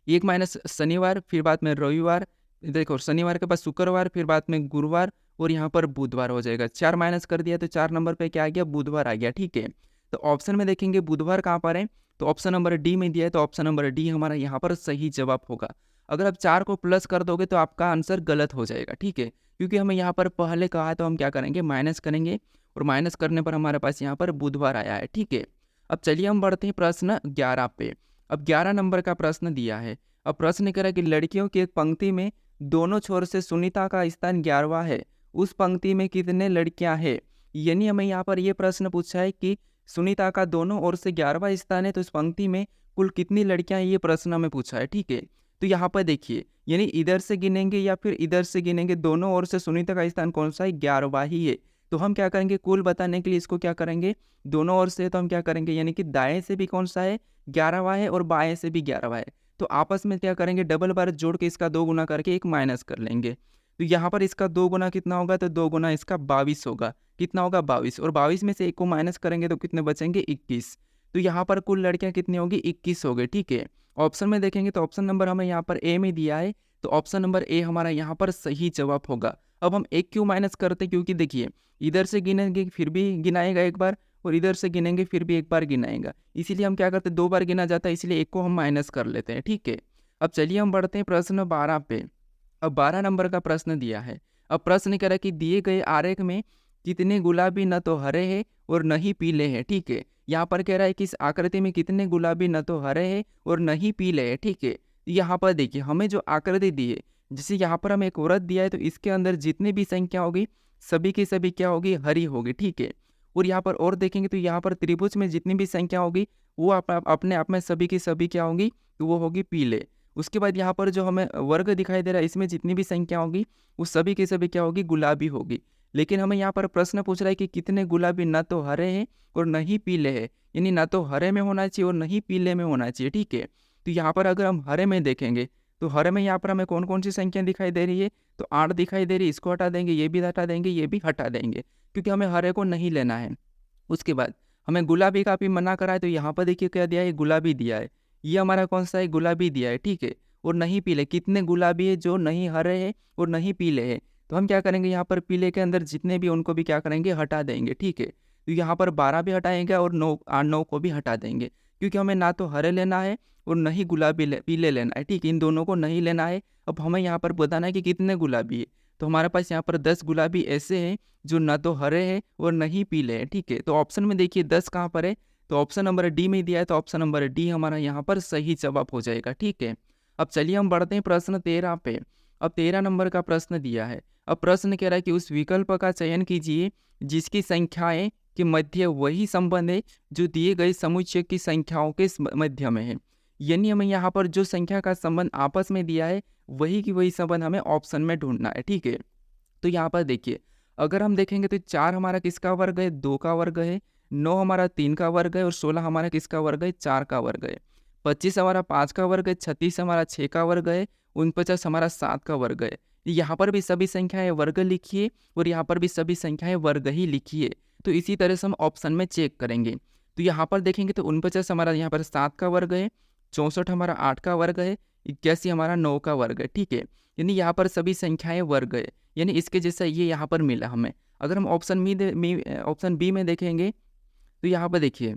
1 माइनस शनिवार, फिर बाद में रविवार, देखो शनिवार के बाद शुक्रवार, फिर बाद में गुरुवार और यहाँ पर बुधवार हो जाएगा। 4 माइनस कर दिया तो 4 नंबर पे क्या आ गया, बुधवार आ गया। ठीक है, तो ऑप्शन में देखेंगे बुधवार कहाँ पर है, तो ऑप्शन नंबर डी में दिया है, तो ऑप्शन नंबर डी हमारा यहाँ पर सही जवाब होगा। अगर आप 4 को प्लस कर दोगे तो आपका आंसर गलत हो जाएगा। ठीक है, क्योंकि हमें यहाँ पर पहले कहा है तो हम क्या करेंगे माइनस करेंगे, और माइनस करने पर हमारे पास यहाँ पर बुधवार आया है। ठीक है, अब चलिए हम बढ़ते हैं प्रश्न 11 पे। अब 11 नंबर का प्रश्न दिया है। अब प्रश्न कह रहा है कि लड़कियों की एक पंक्ति में दोनों छोर से सुनीता का स्थान 11वां है, उस पंक्ति में कितने लड़कियां हैं। यानी हमें यहाँ पर ये प्रश्न पूछा है कि सुनीता का दोनों ओर से 11वां स्थान है तो इस पंक्ति में कुल कितनी लड़कियां हैं, ये प्रश्न हमें पूछा है। ठीक है, तो यहाँ पर देखिए यानी इधर से गिनेंगे या फिर इधर से गिनेंगे, दोनों ओर से सुनीता का स्थान कौन सा है, 11वां ही है। तो हम क्या करेंगे कुल बताने के लिए इसको क्या करेंगे, दोनों ओर से तो हम क्या करेंगे यानी कि दाएं से भी कौन सा है 11वां है और बाएं से भी 11वां है, तो आपस में क्या करेंगे डबल बार जोड़ के इसका 2 गुना करके एक माइनस कर लेंगे। तो यहाँ पर इसका 2 गुना कितना होगा, तो 2 गुना इसका 22 होगा। कितना होगा 22, और 22 में से 1 को माइनस करेंगे तो कितने बचेंगे 21। तो यहाँ पर कुल लड़कियाँ कितनी होगी 21 हो गई। ठीक है, ऑप्शन में देखेंगे तो ऑप्शन नंबर हमें यहाँ पर ए में दिया है, तो ऑप्शन नंबर ए हमारा यहाँ पर सही जवाब होगा। अब हम 1 क्यों माइनस करते, क्योंकि देखिए इधर से गिनेंगे फिर भी गिनाएगा एक बार, और इधर से गिनेंगे फिर भी एक बार गिनाएगा, इसीलिए हम क्या करते हैं 2 बार गिना जाता है, इसलिए 1 को हम माइनस कर लेते हैं। ठीक है, अब चलिए हम बढ़ते हैं प्रश्न 12 पे। अब 12 नंबर का प्रश्न दिया है। अब प्रश्न कह रहा है कि दिए गए आरेख में कितने गुलाबी न तो हरे हैं और न ही पीले हैं, ठीक है। यहाँ पर कह रहा है कि इस आकृति में कितने गुलाबी न तो हरे हैं और न ही पीले हैं, ठीक है। यहाँ पर देखिए हमें जो आकृति दी है, जैसे यहाँ पर हमें एक वृत्त दिया है, तो इसके अंदर जितनी भी संख्या होगी सभी की सभी क्या होगी, हरी होगी, ठीक है। और यहाँ पर और देखेंगे तो यहाँ पर त्रिभुज में जितनी भी संख्या होगी वो अपने आप में सभी की सभी क्या होगी, तो वो होगी पीले। उसके बाद यहाँ पर जो हमें वर्ग दिखाई दे रहा है, इसमें जितनी भी संख्या होगी वो सभी की सभी क्या होगी, गुलाबी होगी। लेकिन हमें यहाँ पर प्रश्न पूछ रहा है कि कितने गुलाबी न तो हरे हैं और न ही पीले हैं, यानी ना तो हरे में होना चाहिए और न ही पीले में होना चाहिए, ठीक है। तो यहाँ पर अगर हम हरे में देखेंगे तो हरे में यहाँ पर हमें कौन कौन सी संख्या दिखाई दे रही है, तो 8 दिखाई दे रही है, इसको हटा देंगे, ये भी हटा देंगे, ये भी हटा देंगे, क्योंकि हमें हरे को नहीं लेना है। उसके बाद हमें गुलाबी का भी मना करा है, तो यहाँ पर देखिए क्या दिया है, गुलाबी दिया है। ये हमारा कौन सा है, गुलाबी दिया है, ठीक है। और नहीं पीले, कितने गुलाबी है, जो नहीं हरे है और नहीं पीले है। तो हम क्या करेंगे, यहाँ पर पीले के अंदर जितने भी उनको भी क्या करेंगे, हटा देंगे, ठीक है। तो यहाँ पर 12 भी हटाएंगे और 9 को भी हटा देंगे, क्योंकि हमें ना तो हरे लेना है और न ही गुलाबी पीले लेना है, ठीक है। इन दोनों को नहीं लेना है। अब हमें यहाँ पर बताना है कि कितने गुलाबी है, तो हमारे पास यहाँ पर 10 गुलाबी ऐसे हैं जो ना तो हरे हैं और न ही पीले हैं, ठीक है। तो ऑप्शन में देखिए 10 कहाँ पर है, तो ऑप्शन नंबर डी में दिया है, तो ऑप्शन नंबर डी हमारा यहाँ पर सही जवाब हो जाएगा, ठीक है। अब चलिए हम बढ़ते हैं प्रश्न 13 पे। अब 13 नंबर का प्रश्न दिया है। अब प्रश्न कह रहा है कि उस विकल्प का चयन कीजिए जिसकी संख्याएं के मध्य वही संबंध है जो दिए गए समुच्चय की संख्याओं के मध्य में है। यानी हमें यहाँ पर जो संख्या का संबंध आपस में दिया है वही की वही संबंध हमें ऑप्शन में ढूंढना है, ठीक है। तो यहाँ पर देखिए अगर हम देखेंगे तो 4 हमारा किसका वर्ग है, 2 का वर्ग है, 9 हमारा 3 का वर्ग है और 16 हमारा किसका वर्ग है, 4 का वर्ग है, 25 हमारा 5 का वर्ग है, 36 हमारा 6 का वर्ग है, 49 हमारा 7 का वर्ग है। यहाँ पर भी सभी संख्याएं वर्ग लिखिए और यहाँ पर भी सभी संख्याएं वर्ग ही लिखिए। तो इसी तरह से हम ऑप्शन में चेक करेंगे। तो यहाँ पर देखेंगे तो 49 हमारा यहाँ पर 7 का वर्ग है, 64 हमारा 8 का वर्ग है, 81 हमारा 9 का वर्ग है, ठीक है। यानी यहाँ पर सभी संख्याएं वर्ग है, यानी इसके जैसा ये यहाँ पर मिला हमें। अगर हम ऑप्शन बी में देखेंगे तो यहाँ पर देखिए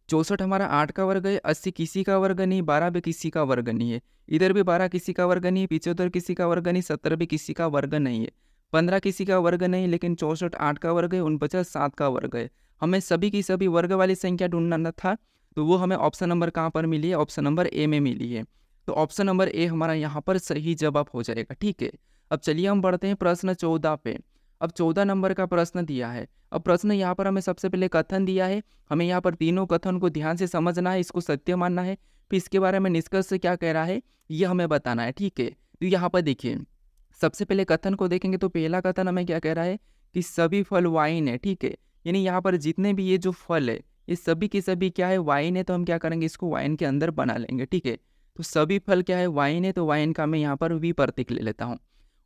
64 हमारा 8 का वर्ग है, 80 किसी का वर्ग नहीं, 12 भी किसी का वर्ग नहीं है, इधर भी 12 किसी का वर्ग नहीं, 75 किसी का वर्ग नहीं, 70 भी किसी का वर्ग नहीं है, 15 किसी का वर्ग नहीं, लेकिन 64 8 का वर्ग है, 49 7 का वर्ग है। हमें सभी की सभी वर्ग वाली संख्या ढूंढना था, तो वो हमें ऑप्शन नंबर कहाँ पर मिली है, ऑप्शन नंबर ए में मिली है। तो ऑप्शन नंबर ए हमारा यहाँ पर सही जवाब हो जाएगा, ठीक है। अब चलिए हम बढ़ते हैं प्रश्न 14 पे। अब 14 नंबर का प्रश्न दिया है। अब प्रश्न यहाँ पर हमें सबसे पहले कथन दिया है, हमें यहाँ पर तीनों कथन को ध्यान से समझना है, इसको सत्य मानना है, फिर इसके बारे में निष्कर्ष से क्या कह रहा है ये हमें बताना है, ठीक है। तो यहाँ पर देखिए सबसे पहले कथन को देखेंगे तो पहला कथन हमें क्या कह रहा है कि सभी फल वाइन है, ठीक है। यानी यहाँ पर जितने भी ये जो फल है ये सभी के सभी क्या है, वाइन है, तो हम क्या करेंगे इसको वाइन के अंदर बना लेंगे, ठीक है। तो सभी फल क्या है, वाइन है, तो वाइन का मैं यहाँ पर वी प्रतीक ले लेता हूँ।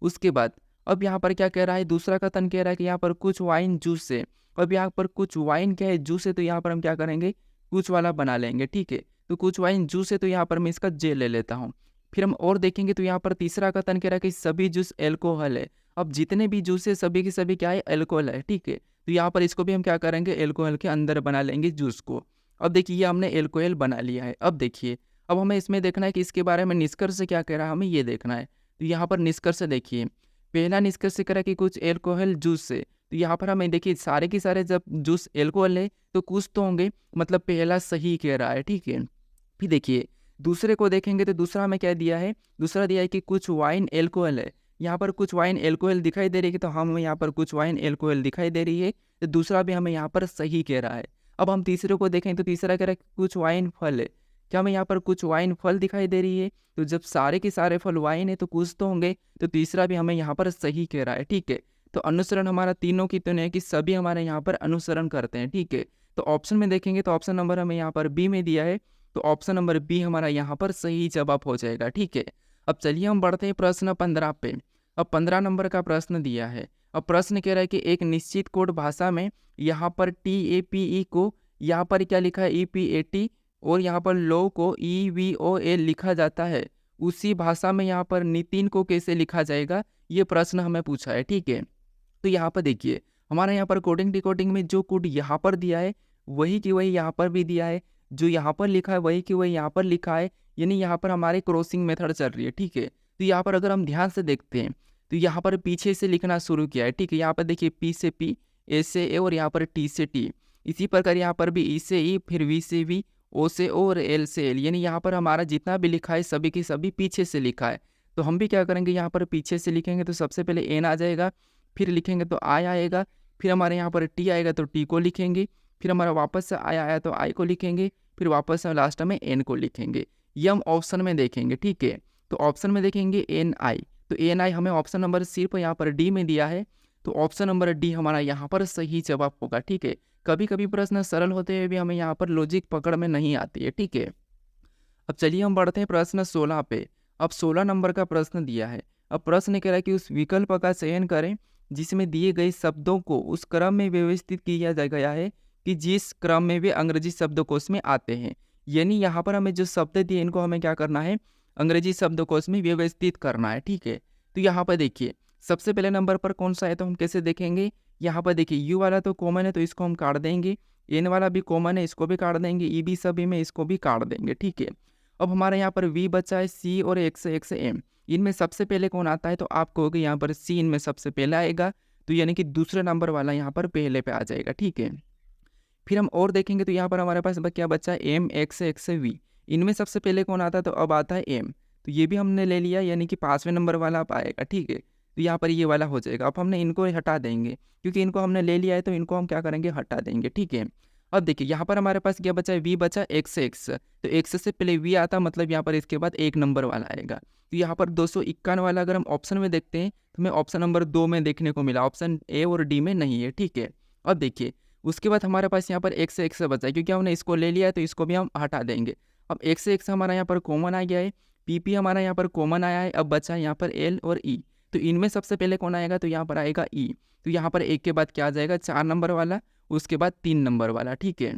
उसके बाद अब यहाँ पर क्या कह रहा है, दूसरा कथन कह रहा है कि यहाँ पर कुछ वाइन जूस है। अब यहाँ पर कुछ वाइन क्या है, जूस है, तो यहाँ पर हम क्या करेंगे कुछ वाला बना लेंगे, ठीक है। तो कुछ वाइन जूस है, तो यहाँ पर मैं इसका जे ले लेता हूँ। फिर हम और देखेंगे तो यहाँ पर तीसरा कथन कह रहा है कि सभी जूस एल्कोहल है। अब जितने भी जूस है सभी के सभी क्या है, एल्कोहल है, ठीक है। तो यहाँ पर इसको भी हम क्या करेंगे, एल्कोहल के अंदर बना लेंगे जूस को। अब देखिए ये हमने एल्कोहल बना लिया है। अब देखिए अब हमें इसमें देखना है कि इसके बारे में निष्कर्ष क्या कह रहा है, हमें ये देखना है। तो यहाँ पर निष्कर्ष देखिए, पहला निष्कर्ष कह रहा है कि कुछ एल्कोहल जूस है। तो यहाँ पर हमें देखिए सारे के सारे जब जूस एल्कोहल है तो कुछ तो होंगे, मतलब पहला सही कह रहा है, ठीक है। फिर देखिए दूसरे को देखेंगे तो दूसरा हमें क्या दिया है, दूसरा दिया है कि कुछ वाइन एल्कोहल है। यहाँ पर कुछ वाइन एल्कोहल दिखाई दे रही है, तो हमें यहाँ पर कुछ वाइन एल्कोहल दिखाई दे रही है, तो दूसरा भी हमें यहाँ पर सही कह रहा है। अब हम तीसरे को देखें तो तीसरा कह रहा है कि कुछ वाइन फल है। क्या हमें यहाँ पर कुछ वाइन फल दिखाई दे रही है, तो जब सारे के सारे फल वाइन है तो कुछ तो होंगे, तो तीसरा भी हमें यहाँ पर सही कह रहा है, ठीक है। तो अनुसरण हमारा तीनों की तो नहीं कि सभी हमारे यहाँ पर अनुसरण करते हैं, ठीक है। तो ऑप्शन में देखेंगे तो ऑप्शन नंबर हमें यहाँ पर बी में दिया है, तो ऑप्शन नंबर बी हमारा यहाँ पर सही जवाब हो जाएगा, ठीक है। अब चलिए हम बढ़ते हैं प्रश्न 15 पे। अब 15 नंबर का प्रश्न दिया है। अब प्रश्न कह रहा है कि एक निश्चित कोड भाषा में यहाँ पर TAPE को यहाँ पर क्या लिखा है EPAT और यहाँ पर लो को EVOA लिखा जाता है, उसी भाषा में यहाँ पर नितिन को कैसे लिखा जाएगा, ये प्रश्न हमें पूछा है, ठीक है। तो यहाँ पर देखिए हमारा यहाँ पर कोडिंग डिकोडिंग में जो कोड यहाँ पर दिया है वही की वही यहाँ पर भी दिया है, जो यहाँ पर लिखा है वही की वही यहाँ पर लिखा है, यानी यहाँ पर हमारे क्रॉसिंग मेथड चल रही है, ठीक है। तो यहाँ पर अगर हम ध्यान से देखते हैं तो यहाँ पर पीछे से लिखना शुरू किया है, ठीक है। यहाँ पर देखिए पी से पी, ए से ए और यहाँ पर टी से टी। इसी प्रकार यहाँ पर भी ई से ई, फिर वी से वी, ओ से ओ और एल से एल, यानी यहाँ पर हमारा जितना भी लिखा है सभी की सभी पीछे से लिखा है। तो हम भी क्या करेंगे, यहाँ पर पीछे से लिखेंगे तो सबसे पहले एन आ जाएगा, फिर लिखेंगे तो आई आएगा, फिर हमारे यहाँ पर टी आएगा तो टी को लिखेंगे, फिर हमारा वापस से आई आया तो आई को लिखेंगे, फिर वापस से लास्ट में एन को लिखेंगे। ये हम ऑप्शन में देखेंगे, ठीक है। तो ऑप्शन में देखेंगे एन आई, तो एन आई हमें ऑप्शन नंबर सिर्फ यहाँ पर डी में दिया है, तो ऑप्शन नंबर डी हमारा यहाँ पर सही जवाब होगा, ठीक है। कभी कभी प्रश्न सरल होते हुए भी हमें यहाँ पर लॉजिक पकड़ में नहीं आती है, ठीक है। अब चलिए हम बढ़ते हैं प्रश्न 16 पे। अब 16 नंबर का प्रश्न दिया है। अब प्रश्न कह रहा है कि उस विकल्प का चयन करें जिसमें दिए गए शब्दों को उस क्रम में व्यवस्थित किया जा गया है कि जिस क्रम में वे अंग्रेजी शब्दकोश में आते हैं। यानी यहाँ पर हमें जो शब्द दिए इनको हमें क्या करना है, अंग्रेजी शब्दकोश में व्यवस्थित करना है, ठीक है। तो यहाँ पर देखिए सबसे पहले नंबर पर कौन सा है, तो हम कैसे देखेंगे, यहाँ पर देखिए यू वाला तो कॉमन है तो इसको हम काट देंगे, एन वाला भी कॉमन है इसको भी काट देंगे, ई भी सभी में इसको भी काट देंगे, ठीक है। अब हमारे यहाँ पर वी बचा है सी और एक्स एम, इनमें सबसे पहले कौन आता है, तो आप कहोगे यहाँ पर सी इनमें सबसे पहले आएगा, तो यानी कि दूसरे नंबर वाला यहाँ पर पहले पे आ जाएगा, ठीक है। फिर हम और देखेंगे तो यहाँ पर हमारे पास क्या बचा है, एम एक्स वी, इनमें सबसे पहले कौन आता है, तो अब आता है एम, तो ये भी हमने ले लिया, यानी कि 5वें नंबर वाला अब आएगा, ठीक है। तो यहाँ पर ये वाला हो जाएगा। अब हमने इनको हटा देंगे क्योंकि इनको हमने ले लिया है, तो इनको हम क्या करेंगे, हटा देंगे, ठीक है। अब देखिए यहाँ पर हमारे पास क्या बचा है, वी बचा एक्स, तो एक्स से पहले वी आता, मतलब यहाँ पर इसके बाद एक नंबर वाला आएगा। तो यहाँ पर 251 वाला अगर हम ऑप्शन में देखते हैं तो हमें ऑप्शन नंबर 2 में देखने को मिला, ऑप्शन ए और डी में नहीं है, ठीक है। अब देखिए उसके बाद हमारे पास यहाँ पर एक्स बचा है, क्योंकि हमने इसको ले लिया है तो इसको भी हम हटा देंगे। अब एक्स हमारा यहाँ पर कॉमन आ गया है, पी हमारा यहाँ पर कॉमन आया है, अब बचा है यहाँ पर एल और ई, तो इनमें सबसे पहले कौन आएगा, तो यहाँ पर आएगा ई, तो यहाँ पर एक के बाद क्या आ जाएगा, 4 नंबर वाला, उसके बाद 3 नंबर वाला, ठीक है।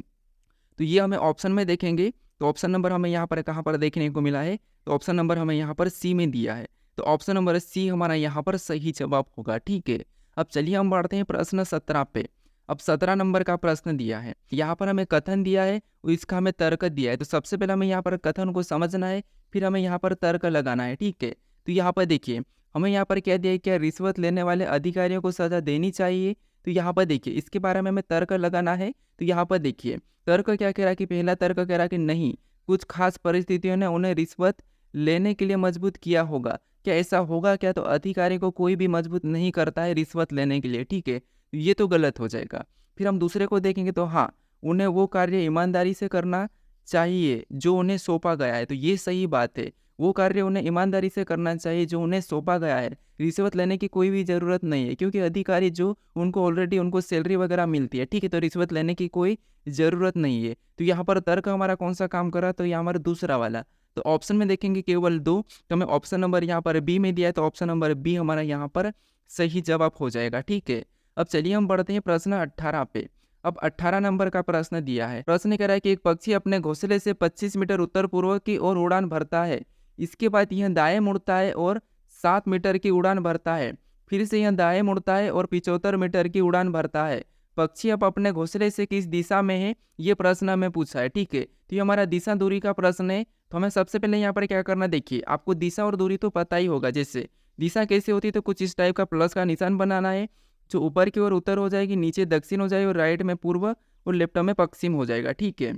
तो ये हमें ऑप्शन में देखेंगे, तो ऑप्शन नंबर हमें यहाँ पर कहाँ पर देखने को मिला है, तो ऑप्शन नंबर हमें यहाँ पर सी में दिया है, तो ऑप्शन नंबर सी हमारा यहाँ पर सही जवाब होगा, ठीक है। अब चलिए हम बढ़ते हैं प्रश्न 17 पे। अब 17 नंबर का प्रश्न दिया है, यहाँ पर हमें कथन दिया है और इसका हमें तर्क दिया है। तो सबसे पहले हमें यहाँ पर कथन को समझना है, फिर हमें यहाँ पर तर्क लगाना है, ठीक है। तो यहाँ पर देखिए हमें यहाँ पर क्या दिया है, क्या रिश्वत लेने वाले अधिकारियों को सजा देनी चाहिए। तो यहाँ पर देखिए इसके बारे में हमें तर्क लगाना है। तो यहाँ पर देखिए तर्क क्या कह रहा है कि पहला तर्क कह रहा है कि नहीं, कुछ खास परिस्थितियों ने उन्हें रिश्वत लेने के लिए मजबूत किया होगा। क्या ऐसा होगा क्या, तो अधिकारी को कोई भी मजबूत नहीं करता है रिश्वत लेने के लिए, ठीक है। ये तो गलत हो जाएगा। फिर हम दूसरे को देखेंगे तो हाँ, उन्हें वो कार्य ईमानदारी से करना चाहिए जो उन्हें सौंपा गया है, तो ये सही बात है। वो कार्य उन्हें ईमानदारी से करना चाहिए जो उन्हें सौंपा गया है, रिश्वत लेने की कोई भी ज़रूरत नहीं है, क्योंकि अधिकारी जो उनको ऑलरेडी उनको सैलरी वगैरह मिलती है, ठीक है, तो रिश्वत लेने की कोई ज़रूरत नहीं है। तो यहाँ पर तर्क हमारा कौन सा काम कर रहा है, तो यहाँ हमारा दूसरा वाला। तो ऑप्शन में देखेंगे केवल 2, तो हमें ऑप्शन नंबर यहाँ पर बी में दिया है, तो ऑप्शन नंबर बी हमारा यहाँ पर सही जवाब हो जाएगा, ठीक है। अब चलिए हम बढ़ते हैं प्रश्न 18 पे। अब 18 नंबर का प्रश्न दिया है। प्रश्न कह रहा है कि एक पक्षी अपने घोंसले से 25 मीटर उत्तर पूर्व की ओर उड़ान भरता है, इसके बाद यह दाएं मुड़ता है और 7 मीटर की उड़ान भरता है, फिर से यह दाएं मुड़ता है और 75 मीटर की उड़ान भरता है। पक्षी अब अपने घोंसले से किस दिशा में है, ये प्रश्न हमें पूछा है, ठीक है। तो ये हमारा दिशा दूरी का प्रश्न है। तो हमें सबसे पहले यहाँ पर क्या करना, देखिए आपको दिशा और दूरी तो पता ही होगा। जैसे दिशा कैसे होती है, तो कुछ इस टाइप का प्लस का निशान बनाना है, जो ऊपर की ओर उत्तर हो जाएगी, नीचे दक्षिण हो जाएगी और राइट में पूर्व और लेफ्ट में पश्चिम हो जाएगा, ठीक है।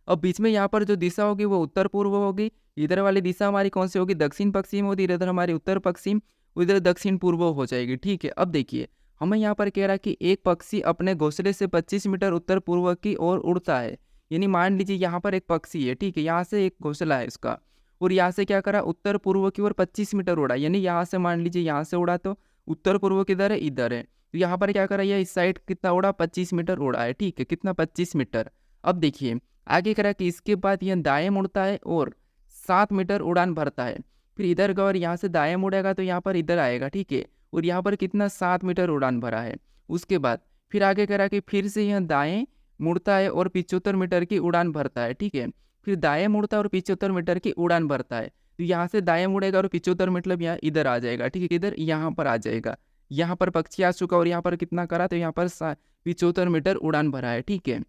अब बीच में यहाँ पर जो दिशा होगी वो उत्तर पूर्व होगी, इधर वाली दिशा हमारी कौन सी होगी, दक्षिण पश्चिम होगी, इधर हमारी उत्तर पश्चिम, उधर दक्षिण पूर्व हो जाएगी, ठीक है। अब देखिए हमें यहाँ पर कह रहा है कि एक पक्षी अपने घोंसले से 25 मीटर उत्तर पूर्व की ओर उड़ता है, यानी मान लीजिए यहाँ पर एक पक्षी है, ठीक है, यहाँ से एक घोंसला है उसका, और यहाँ से क्या करा, उत्तर पूर्व की ओर 25 मीटर उड़ा, यानी यहाँ से मान लीजिए यहाँ से उड़ा तो उत्तर पूर्व किधर है, इधर है। तो यहाँ पर क्या करा, यह इस साइड कितना उड़ा, 25 मीटर उड़ा है, ठीक है, कितना 25 मीटर। अब देखिए आगे करा कि इसके बाद यह दाएं मुड़ता है और 7 मीटर उड़ान भरता है, फिर इधर का और यहाँ से दाएं मुड़ेगा तो यहाँ पर इधर आएगा, ठीक है, और यहाँ पर कितना 7 मीटर उड़ान भरा है। उसके बाद फिर आगे करा कि फिर से यह दाएं मुड़ता है और 75 मीटर की उड़ान भरता है, ठीक है, फिर दाएं मुड़ता है और 75 मीटर की उड़ान भरता है। तो यहाँ से दाएं मुड़ेगा और 75 मतलब यहाँ इधर आ जाएगा, ठीक है, इधर यहाँ पर आ जाएगा। यहाँ पर पक्षी आ चुका और यहाँ पर कितना करा, तो यहाँ पर 75 मीटर उड़ान भरा है, ठीक है।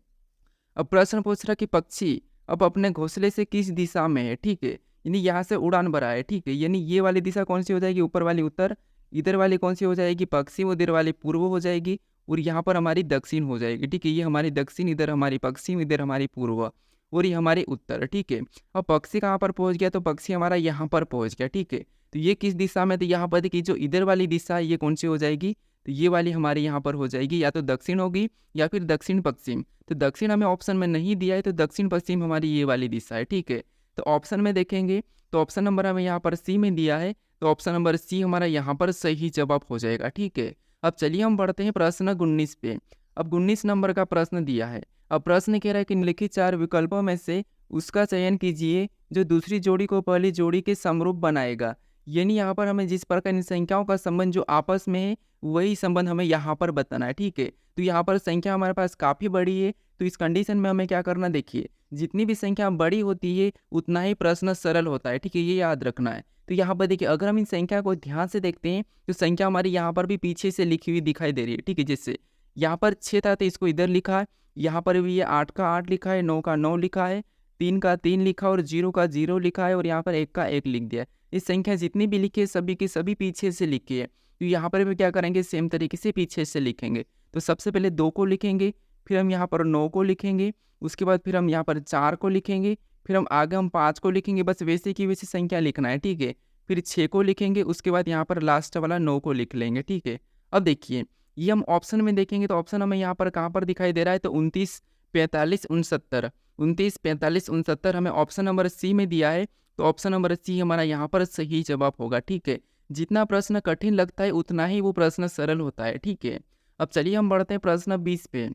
अब प्रश्न पूछ रहा कि पक्षी अब अपने घोंसले से किस दिशा में है, ठीक है, यानी यहाँ से उड़ान भरा है, ठीक है, यानी ये वाली दिशा कौन सी हो जाएगी, ऊपर वाली उत्तर, इधर वाली कौन सी हो जाएगी पश्चिम, उधर वाली पूर्व हो जाएगी और यहाँ पर हमारी दक्षिण हो जाएगी। ठीक है, ये हमारी दक्षिण, इधर हमारी पश्चिम, इधर हमारी पूर्व और ये हमारी उत्तर। ठीक है, अब पक्षी कहाँ पर पहुँच गया, तो पक्षी हमारा यहाँ पर पहुँच गया। ठीक है, तो ये किस दिशा में, तो यहाँ पर देखिए जो इधर वाली दिशा है ये कौन सी हो जाएगी, तो ये वाली हमारी यहाँ पर हो जाएगी, या तो दक्षिण होगी या फिर दक्षिण पश्चिम। तो दक्षिण हमें ऑप्शन में नहीं दिया है, तो दक्षिण पश्चिम हमारी ये वाली दिशा है। ठीक है, तो ऑप्शन में देखेंगे तो ऑप्शन नंबर हमें यहाँ पर सी में दिया है, तो ऑप्शन नंबर सी हमारा यहाँ पर सही जवाब हो जाएगा। ठीक है, अब चलिए हम बढ़ते हैं प्रश्न 19 पे। अब 19 नंबर का प्रश्न दिया है। अब प्रश्न कह रहा है कि निम्नलिखित 4 विकल्पों में से उसका चयन कीजिए जो दूसरी जोड़ी को पहली जोड़ी के समरूप बनाएगा। यानी यहाँ पर हमें जिस प्रकार इन संख्याओं का संबंध जो आपस में है वही संबंध हमें यहाँ पर बताना है। ठीक है, तो यहाँ पर संख्या हमारे पास काफ़ी बड़ी है, तो इस कंडीशन में हमें क्या करना, देखिए जितनी भी संख्या बड़ी होती है उतना ही प्रश्न सरल होता है। ठीक है, ये याद रखना है। तो यहाँ पर देखिए अगर हम इन संख्या को ध्यान से देखते हैं तो संख्या हमारी यहाँ पर भी पीछे से लिखी हुई दिखाई दे रही है। ठीक है, जैसे यहाँ पर 6 था तो इसको इधर लिखा है, यहाँ पर भी ये 8 का 8 लिखा है, 9 का 9 लिखा है, 3 का 3 लिखा और 0 का 0 लिखा है और यहाँ पर 1 का 1 लिख दिया है। इस संख्या जितनी भी लिखी है सभी की सभी पीछे से लिखी है, तो यहाँ पर भी क्या करेंगे सेम तरीके से पीछे से लिखेंगे। तो सबसे पहले 2 को लिखेंगे, फिर हम यहाँ पर 9 को लिखेंगे, उसके बाद फिर हम यहाँ पर 4 को लिखेंगे, फिर हम आगे हम 5 को लिखेंगे, बस वैसे की वैसे संख्या लिखना है। ठीक है, फिर 6 को लिखेंगे, उसके बाद यहाँ पर लास्ट वाला 9 को लिख लेंगे। ठीक है, अब देखिए ये हम ऑप्शन में देखेंगे तो ऑप्शन हमें यहाँ पर कहाँ पर दिखाई दे रहा है, तो 29, 45, 69, 29, 45, 69 हमें ऑप्शन नंबर सी में दिया है, तो ऑप्शन नंबर सी हमारा यहाँ पर सही जवाब होगा। ठीक है, जितना प्रश्न कठिन लगता है उतना ही वो प्रश्न सरल होता है। ठीक है, अब चलिए हम बढ़ते हैं प्रश्न 20 पे।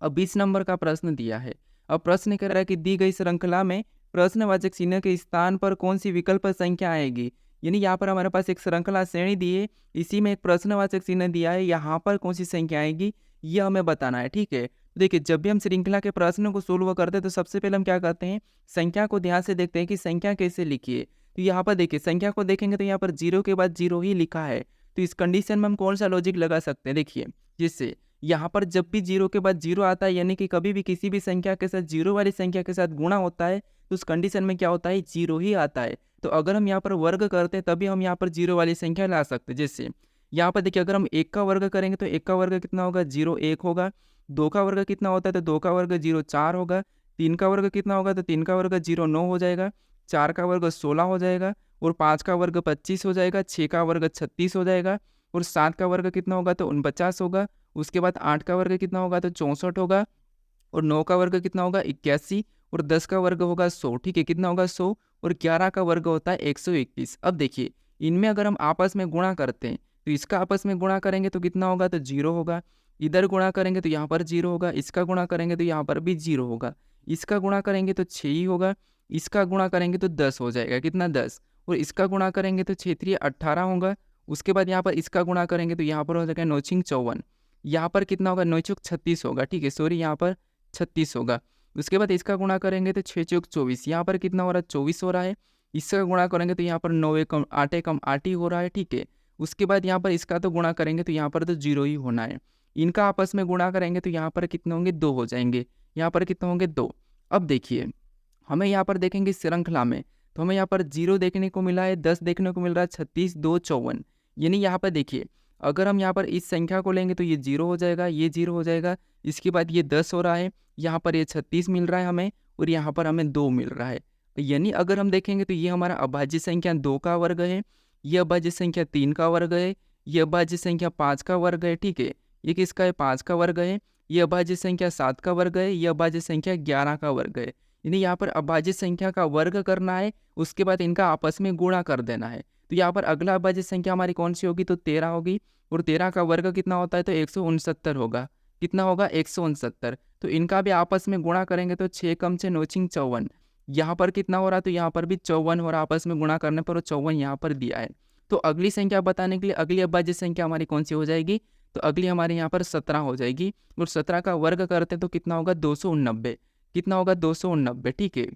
अब 20 नंबर का प्रश्न दिया है। अब प्रश्न कह रहा है कि दी गई श्रृंखला में प्रश्नवाचक चिन्ह के स्थान पर कौन सी विकल्प संख्या आएगी। यानी यहाँ पर हमारे पास एक श्रृंखला श्रेणी दी है, इसी में एक प्रश्नवाचक चिन्ह दिया है, यहाँ पर कौन सी संख्या आएगी ये हमें बताना है। ठीक है, देखिए जब भी हम श्रृंखला के प्रश्नों को सोल्व करते हैं तो सबसे पहले हम क्या करते हैं, संख्या को ध्यान से देखते हैं कि संख्या कैसे लिखी है। तो यहाँ पर देखिए संख्या को देखेंगे तो यहाँ पर 0 के बाद 0 ही लिखा है, तो इस कंडीशन में हम कौन सा लॉजिक लगा सकते हैं, देखिए जिससे यहाँ पर जब भी 0 के बाद 0 आता है यानी कि कभी भी किसी भी संख्या के साथ 0 वाली संख्या के साथ गुणा होता है तो उस कंडीशन में क्या होता है 0 ही आता है। तो अगर हम यहाँ पर वर्ग करते हैं तभी हम यहाँ पर 0 वाली संख्या ला सकते हैं। जैसे यहाँ पर देखिए अगर हम 1 का वर्ग करेंगे तो 1 का वर्ग कितना होगा 0 1 होगा, 2 का वर्ग कितना होता है तो 2 का वर्ग 0 4 होगा, 3 का वर्ग कितना होगा तो 3 का वर्ग 0 9 हो जाएगा, 4 का वर्ग 16 हो जाएगा और 5 का वर्ग 25 हो जाएगा, 6 का वर्ग 36 हो जाएगा और 7 का वर्ग कितना होगा तो 49 होगा, उसके बाद 8 का वर्ग कितना होगा तो 64 होगा और 9 का वर्ग कितना होगा 81 और 10 का वर्ग होगा 100। ठीक है, कितना होगा 100 और 11 का वर्ग होता है 121। अब देखिए इनमें अगर हम आपस में गुणा करते हैं तो इसका आपस में गुणा करेंगे तो कितना होगा तो 0 होगा, इधर गुणा करेंगे तो यहाँ पर 0 होगा, इसका गुणा करेंगे तो यहाँ पर भी 0 होगा, इसका गुणा करेंगे तो 6 ही होगा, इसका गुणा करेंगे तो 10 हो जाएगा, कितना 10, और इसका गुणा करेंगे तो 6 18 होगा, उसके बाद यहाँ पर इसका गुणा करेंगे तो यहाँ पर हो जाएगा 9 6 54, यहाँ पर कितना होगा 9 चौक 36 होगा। ठीक है, सॉरी यहाँ पर 36 होगा, उसके बाद इसका गुणा करेंगे तो 6 चौक 24, यहाँ पर कितना हो रहा है 24 हो रहा है, इसका गुणा करेंगे तो यहाँ पर 9 एकम 8 एकम 8 ही हो रहा है। ठीक है, उसके बाद यहाँ पर इसका तो गुणा करेंगे तो यहाँ पर तो 0 ही होना है, इनका आपस में गुणा करेंगे तो यहाँ पर कितने होंगे 2 हो जाएंगे, यहाँ पर कितने होंगे 2। अब देखिए हमें यहाँ पर देखेंगे श्रृंखला में तो हमें यहाँ पर 0 देखने को मिला है, 10 देखने को मिल रहा है, 36 2 54, यानी यहाँ पर देखिए अगर हम यहाँ पर इस संख्या को लेंगे तो ये 0 हो जाएगा, ये 0 हो जाएगा, इसके बाद ये 10 हो रहा है, यहाँ पर ये 36 मिल रहा है हमें और यहाँ पर हमें 2 मिल रहा है। यानी अगर हम देखेंगे तो ये हमारा अभाज्य संख्या 2 का वर्ग है, ये अभाज्य संख्या 3 का वर्ग है, ये अभाज्य संख्या 5 का वर्ग है। ठीक है, ये किसका है 5 का वर्ग है, ये अभाज्य संख्या 7 का वर्ग है, ये अभाज्य संख्या 11 का वर्ग है। यानी यहाँ पर अभाज्य संख्या का वर्ग करना है, उसके बाद इनका आपस में गुणा कर देना है। तो यहाँ पर अगला अभाज्य संख्या हमारी कौन सी होगी तो 13 होगी और 13 का वर्ग कितना होता है तो 169 होगा, कितना होगा 169। तो इनका भी आपस में गुणा करेंगे तो 6 कम 6 9 6 54, यहाँ पर कितना हो रहा है तो यहाँ पर भी 54 हो रहा है, आपस में गुणा करने पर 54 यहाँ पर दिया है। तो अगली संख्या बताने के लिए अगली अभाज्य संख्या हमारी कौन सी हो जाएगी तो अगली हमारे यहाँ पर 17 हो जाएगी और 17 का वर्ग करते तो कितना होगा 289, कितना होगा 289। ठीक है,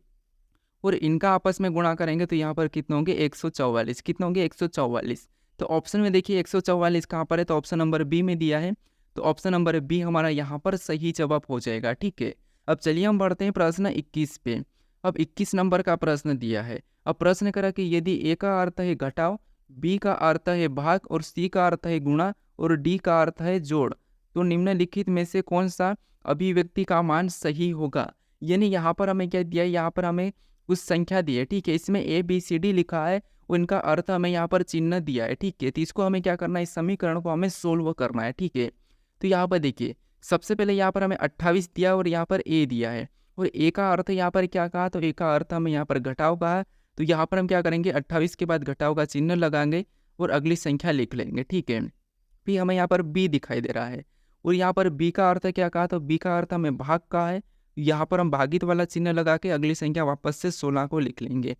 और इनका आपस में गुणा करेंगे तो यहाँ पर कितने होंगे 144, कितने होंगे 144। तो ऑप्शन में देखिए 144 कहाँ पर है तो ऑप्शन नंबर बी में दिया है, तो ऑप्शन नंबर बी हमारा यहाँ पर सही जवाब हो जाएगा। ठीक है, अब चलिए हम बढ़ते हैं प्रश्न 21 पे। अब 21 नंबर का प्रश्न दिया है। अब प्रश्न करा कि यदि ए का अर्थ है घटाओ, बी का अर्थ है भाग और सी का अर्थ है गुणा और डी का अर्थ है जोड़। तो निम्नलिखित में से कौन सा अभिव्यक्ति का मान सही होगा? यानी यहाँ पर हमें क्या दिया है, यहाँ पर हमें कुछ संख्या दी है, ठीक है। इसमें ए बी सी डी लिखा है, उनका अर्थ हमें यहाँ पर चिन्ह दिया है, ठीक है। तो इसको हमें क्या करना है, इस समीकरण को हमें सोल्व करना है, ठीक है। तो यहाँ पर देखिए, सबसे पहले यहाँ पर हमें 28 दिया और यहाँ पर ए दिया है, और ए का अर्थ यहाँ पर क्या कहा, तो ए का अर्थ हमें यहाँ पर घटाव कहा। तो यहाँ पर हम क्या करेंगे, 28 के बाद घटाव का चिन्ह लगाएंगे और अगली संख्या लिख लेंगे, ठीक है। फिर हमें यहाँ पर बी दिखाई दे रहा है, और यहाँ पर बी का अर्थ क्या कहा, तो बी का अर्थ हमें भाग का है। यहाँ पर हम भागित वाला चिन्ह लगा के अगली संख्या वापस से 16 को लिख लेंगे।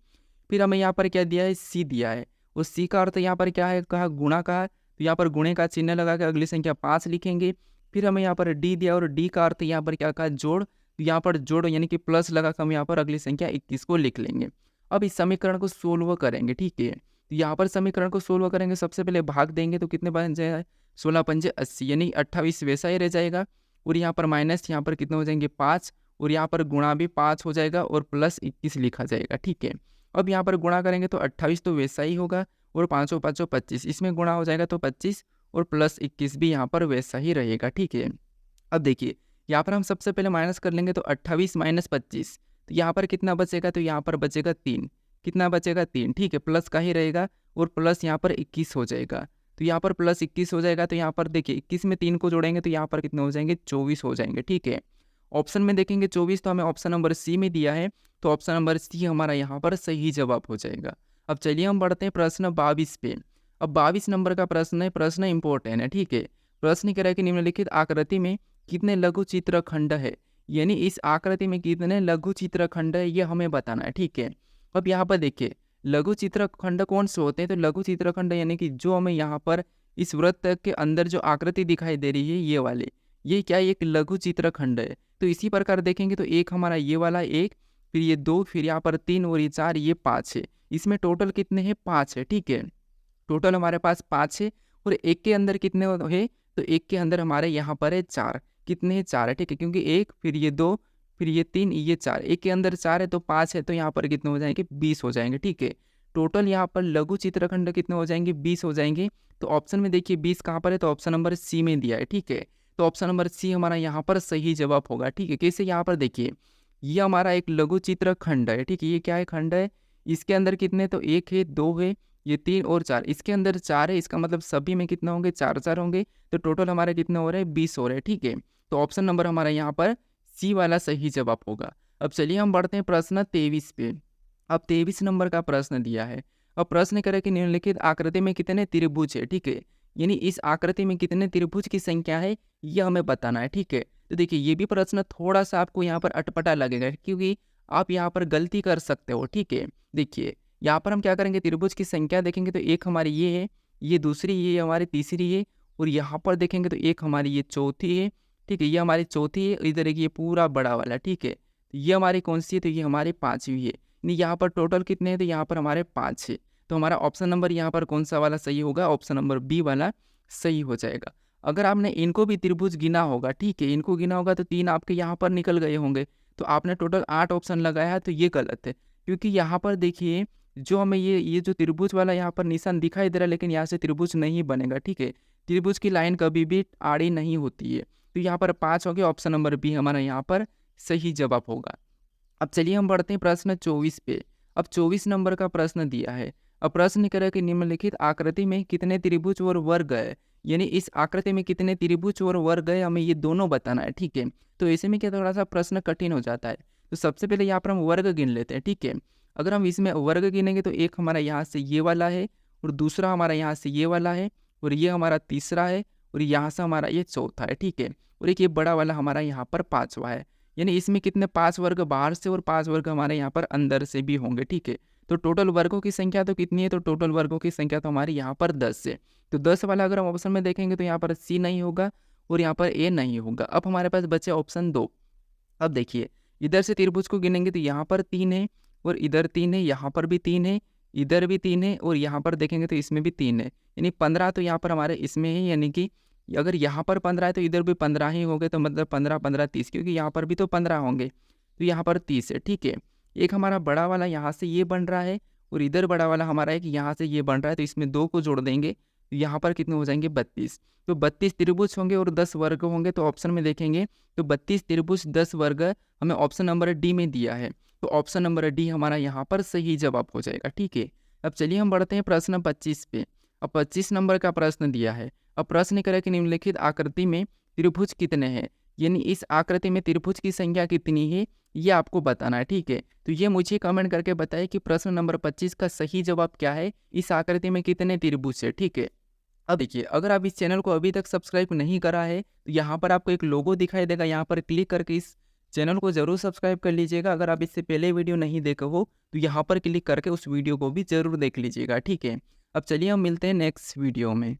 फिर हमें यहाँ पर क्या दिया है, सी दिया है, और सी का अर्थ यहाँ पर क्या है, कहा गुणा का है। तो यहाँ पर गुणे का चिन्ह लगा के अगली संख्या 5 लिखेंगे। फिर हमें यहाँ पर डी दिया और डी का अर्थ यहाँ पर क्या कहा, जोड़। तो यहाँ पर जोड़ यानी कि प्लस लगा कर हम यहाँ पर अगली संख्या 21 को लिख लेंगे। अब इस समीकरण को सोल्व करेंगे, ठीक है। तो यहाँ पर समीकरण को सोल्व करेंगे, सबसे पहले भाग देंगे तो कितने बन जाएगा, 16 पंजे 80, यानी 28 वैसा ही रह जाएगा। और यहाँ पर माइनस यहाँ पर कितने हो जाएंगे 5, और यहाँ पर गुणा भी 5 हो जाएगा और प्लस 21 लिखा जाएगा, ठीक है। अब यहाँ पर गुणा करेंगे तो 28 तो वैसा ही होगा, और 5 5 25, इसमें गुणा हो जाएगा तो 25, और प्लस 21 भी यहाँ पर वैसा ही रहेगा, ठीक है। अब देखिए, यहाँ पर हम सबसे पहले माइनस कर लेंगे, तो 28 माइनस 25, तो यहाँ पर कितना बचेगा, तो यहाँ पर बचेगा 3, कितना बचेगा 3, ठीक है। प्लस का ही रहेगा, और प्लस यहाँ पर 21 हो जाएगा। तो यहाँ पर प्लस 21 हो जाएगा, तो यहाँ पर देखिए 21 में 3 को जोड़ेंगे तो यहाँ पर कितने हो जाएंगे, 24 हो जाएंगे, ठीक है। ऑप्शन में देखेंगे 24, तो हमें ऑप्शन नंबर सी में दिया है, तो ऑप्शन नंबर सी हमारा यहाँ पर सही जवाब हो जाएगा। अब चलिए हम बढ़ते हैं प्रश्न 22 पे। अब 22 नंबर का प्रश्न है, प्रश्न इंपॉर्टेंट है, ठीक है। प्रश्न कह रहा है कि निम्नलिखित आकृति में कितने लघु चित्र खंड है, यानी इस आकृति में कितने लघु चित्र खंड है, ये हमें बताना है, ठीक है। अब यहाँ पर देखिए, लघु चित्र खंड कौन से होते हैं, तो लघु चित्र खंड यानी कि जो हमें यहाँ पर इस वृत्त के अंदर जो आकृति दिखाई दे रही है, ये वाले, ये क्या है, एक लघु चित्र खंड है। तो इसी प्रकार देखेंगे तो एक हमारा ये वाला, एक, फिर ये 2, फिर यहाँ पर 3, और ये 4, ये 5 है। इसमें टोटल कितने हैं, 5 है, ठीक है। टोटल हमारे पास 5 है, और एक के अंदर कितने है, तो एक के अंदर हमारे यहाँ पर है 4, कितने हैं, 4 है, ठीक है। क्योंकि एक, फिर ये 2, फिर ये 3, ये 4, एक के अंदर 4 है तो 5 है, तो यहाँ पर कितने हो जाएंगे, 20 हो जाएंगे, ठीक है। टोटल यहाँ पर लघु चित्रखंड कितने हो जाएंगे, 20 हो जाएंगे। तो ऑप्शन में देखिए 20 कहाँ पर है, तो ऑप्शन नंबर सी में दिया है, ठीक है। तो ऑप्शन नंबर सी हमारा यहाँ पर सही जवाब होगा, ठीक है। कैसे, यहाँ पर देखिए, ये हमारा एक लघु चित्र खंड है, ठीक है। ये क्या है, खंड है। इसके अंदर कितने, तो 1 है, 2 है, ये 3 और 4, इसके अंदर 4 है, इसका मतलब सभी में कितना होंगे, 4 4 होंगे। तो टोटल हमारे कितने हो रहे हैं, 20 हो रहे हैं, ठीक है। तो ऑप्शन नंबर हमारा यहाँ पर सी वाला सही जवाब होगा। अब चलिए हम बढ़ते हैं प्रश्न 23 पे। अब 23 नंबर का प्रश्न दिया है। अब प्रश्न करें कि निम्नलिखित आकृति में कितने त्रिभुज है, ठीक है। यानी इस आकृति में कितने त्रिभुज की संख्या है, ये हमें बताना है, ठीक है। तो देखिए, ये भी प्रश्न थोड़ा सा आपको यहाँ पर अटपटा लगेगा, क्योंकि आप यहाँ पर गलती कर सकते हो, ठीक है। देखिए, यहाँ पर हम क्या करेंगे, त्रिभुज की संख्या देखेंगे तो एक हमारी ये है, ये दूसरी, ये हमारी तीसरी है, और यहाँ पर देखेंगे तो एक हमारी ये चौथी है, ठीक है। ये हमारी चौथी है, इधर एक ये पूरा बड़ा वाला, ठीक है। तो ये हमारी कौन सी है, तो ये हमारी 5वीं है। यानी यहाँ पर टोटल कितने हैं, तो यहाँ पर हमारे 5 है। तो हमारा ऑप्शन नंबर यहाँ पर कौन सा वाला सही होगा, ऑप्शन नंबर बी वाला सही हो जाएगा। अगर आपने इनको भी त्रिभुज गिना होगा, ठीक है, इनको गिना होगा तो 3 आपके यहाँ पर निकल गए होंगे। तो आपने टोटल 8 ऑप्शन लगाया है, तो ये गलत है। क्योंकि यहाँ पर देखिए, जो हमें ये जो त्रिभुज वाला यहाँ पर निशान दिखाई दे रहा है, लेकिन यहाँ से त्रिभुज नहीं बनेगा, ठीक है। त्रिभुज की लाइन कभी भी आड़ी नहीं होती है। तो यहाँ पर 5 हो गया, ऑप्शन नंबर बी हमारा यहाँ पर सही जवाब होगा। अब चलिए हम बढ़ते हैं प्रश्न 24 पे। अब 24 नंबर का प्रश्न दिया है। अब प्रश्न करें कि निम्नलिखित आकृति में कितने त्रिभुज और वर्ग है, यानी इस आकृति में कितने त्रिभुज और वर्ग है, हमें ये दोनों बताना है, ठीक है। तो ऐसे में क्या थोड़ा सा प्रश्न कठिन हो जाता है। तो सबसे पहले यहाँ पर हम वर्ग गिन लेते हैं, ठीक है। अगर हम इसमें वर्ग गिनेंगे तो एक हमारा यहाँ से ये वाला है, और दूसरा हमारा यहाँ से ये वाला है, और ये हमारा तीसरा है, और यहाँ से हमारा ये चौथा है, ठीक है। और एक ये बड़ा वाला हमारा यहाँ पर 5वां है। यानी इसमें कितने 5 वर्ग बाहर से और 5 वर्ग हमारे यहाँ पर अंदर से भी होंगे, ठीक है। तो टोटल वर्गों की संख्या तो कितनी है, तो टोटल वर्गों की संख्या तो हमारी यहाँ पर 10 है। तो 10 वाला अगर हम ऑप्शन में देखेंगे तो यहाँ पर सी नहीं होगा और यहाँ पर ए नहीं होगा। अब हमारे पास बचे ऑप्शन 2। अब देखिए, इधर से त्रिभुज को गिनेंगे तो यहाँ पर 3 है, और इधर 3 है, यहाँ पर भी 3 है, इधर भी 3 है, और यहाँ पर देखेंगे तो इसमें भी 3 है। यानी 15 तो यहाँ पर हमारे इसमें है, यानी कि अगर यहाँ पर 15 है तो इधर भी 15 ही होंगे। तो मतलब 15 15 30, क्योंकि यहाँ पर भी तो 15 होंगे, तो यहाँ पर 30 है, ठीक है। एक हमारा बड़ा वाला यहाँ से ये बन रहा है, और इधर बड़ा वाला हमारा है कि यहाँ से ये बन रहा है, तो इसमें 2 को जोड़ देंगे, तो यहाँ पर कितने हो जाएंगे 32। तो 32 त्रिभुज होंगे और 10 वर्ग होंगे, तो ऑप्शन में देखेंगे तो 32 त्रिभुज 10 वर्ग हमें ऑप्शन नंबर डी में दिया है, तो ऑप्शन नंबर डी हमारा यहाँ पर सही जवाब हो जाएगा। ठीक है, अब चलिए हम बढ़ते हैं प्रश्न 25 पे। अब 25 नंबर का प्रश्न दिया है। अब प्रश्न करें कि निम्नलिखित आकृति में त्रिभुज कितने हैं, यानी इस आकृति में त्रिभुज की संख्या कितनी है ये आपको बताना है। ठीक है, तो ये मुझे कमेंट करके बताएं कि प्रश्न नंबर 25 का सही जवाब क्या है, इस आकृति में कितने त्रिभुज है। ठीक है, अब देखिए अगर आप इस चैनल को अभी तक सब्सक्राइब नहीं करा है तो यहाँ पर आपको एक लोगो दिखाई देगा, यहाँ पर क्लिक करके इस चैनल को जरूर सब्सक्राइब कर लीजिएगा। अगर आप इससे पहले वीडियो नहीं देखा हो तो यहाँ पर क्लिक करके उस वीडियो को भी जरूर देख लीजिएगा। ठीक है, अब चलिए हम मिलते हैं नेक्स्ट वीडियो में।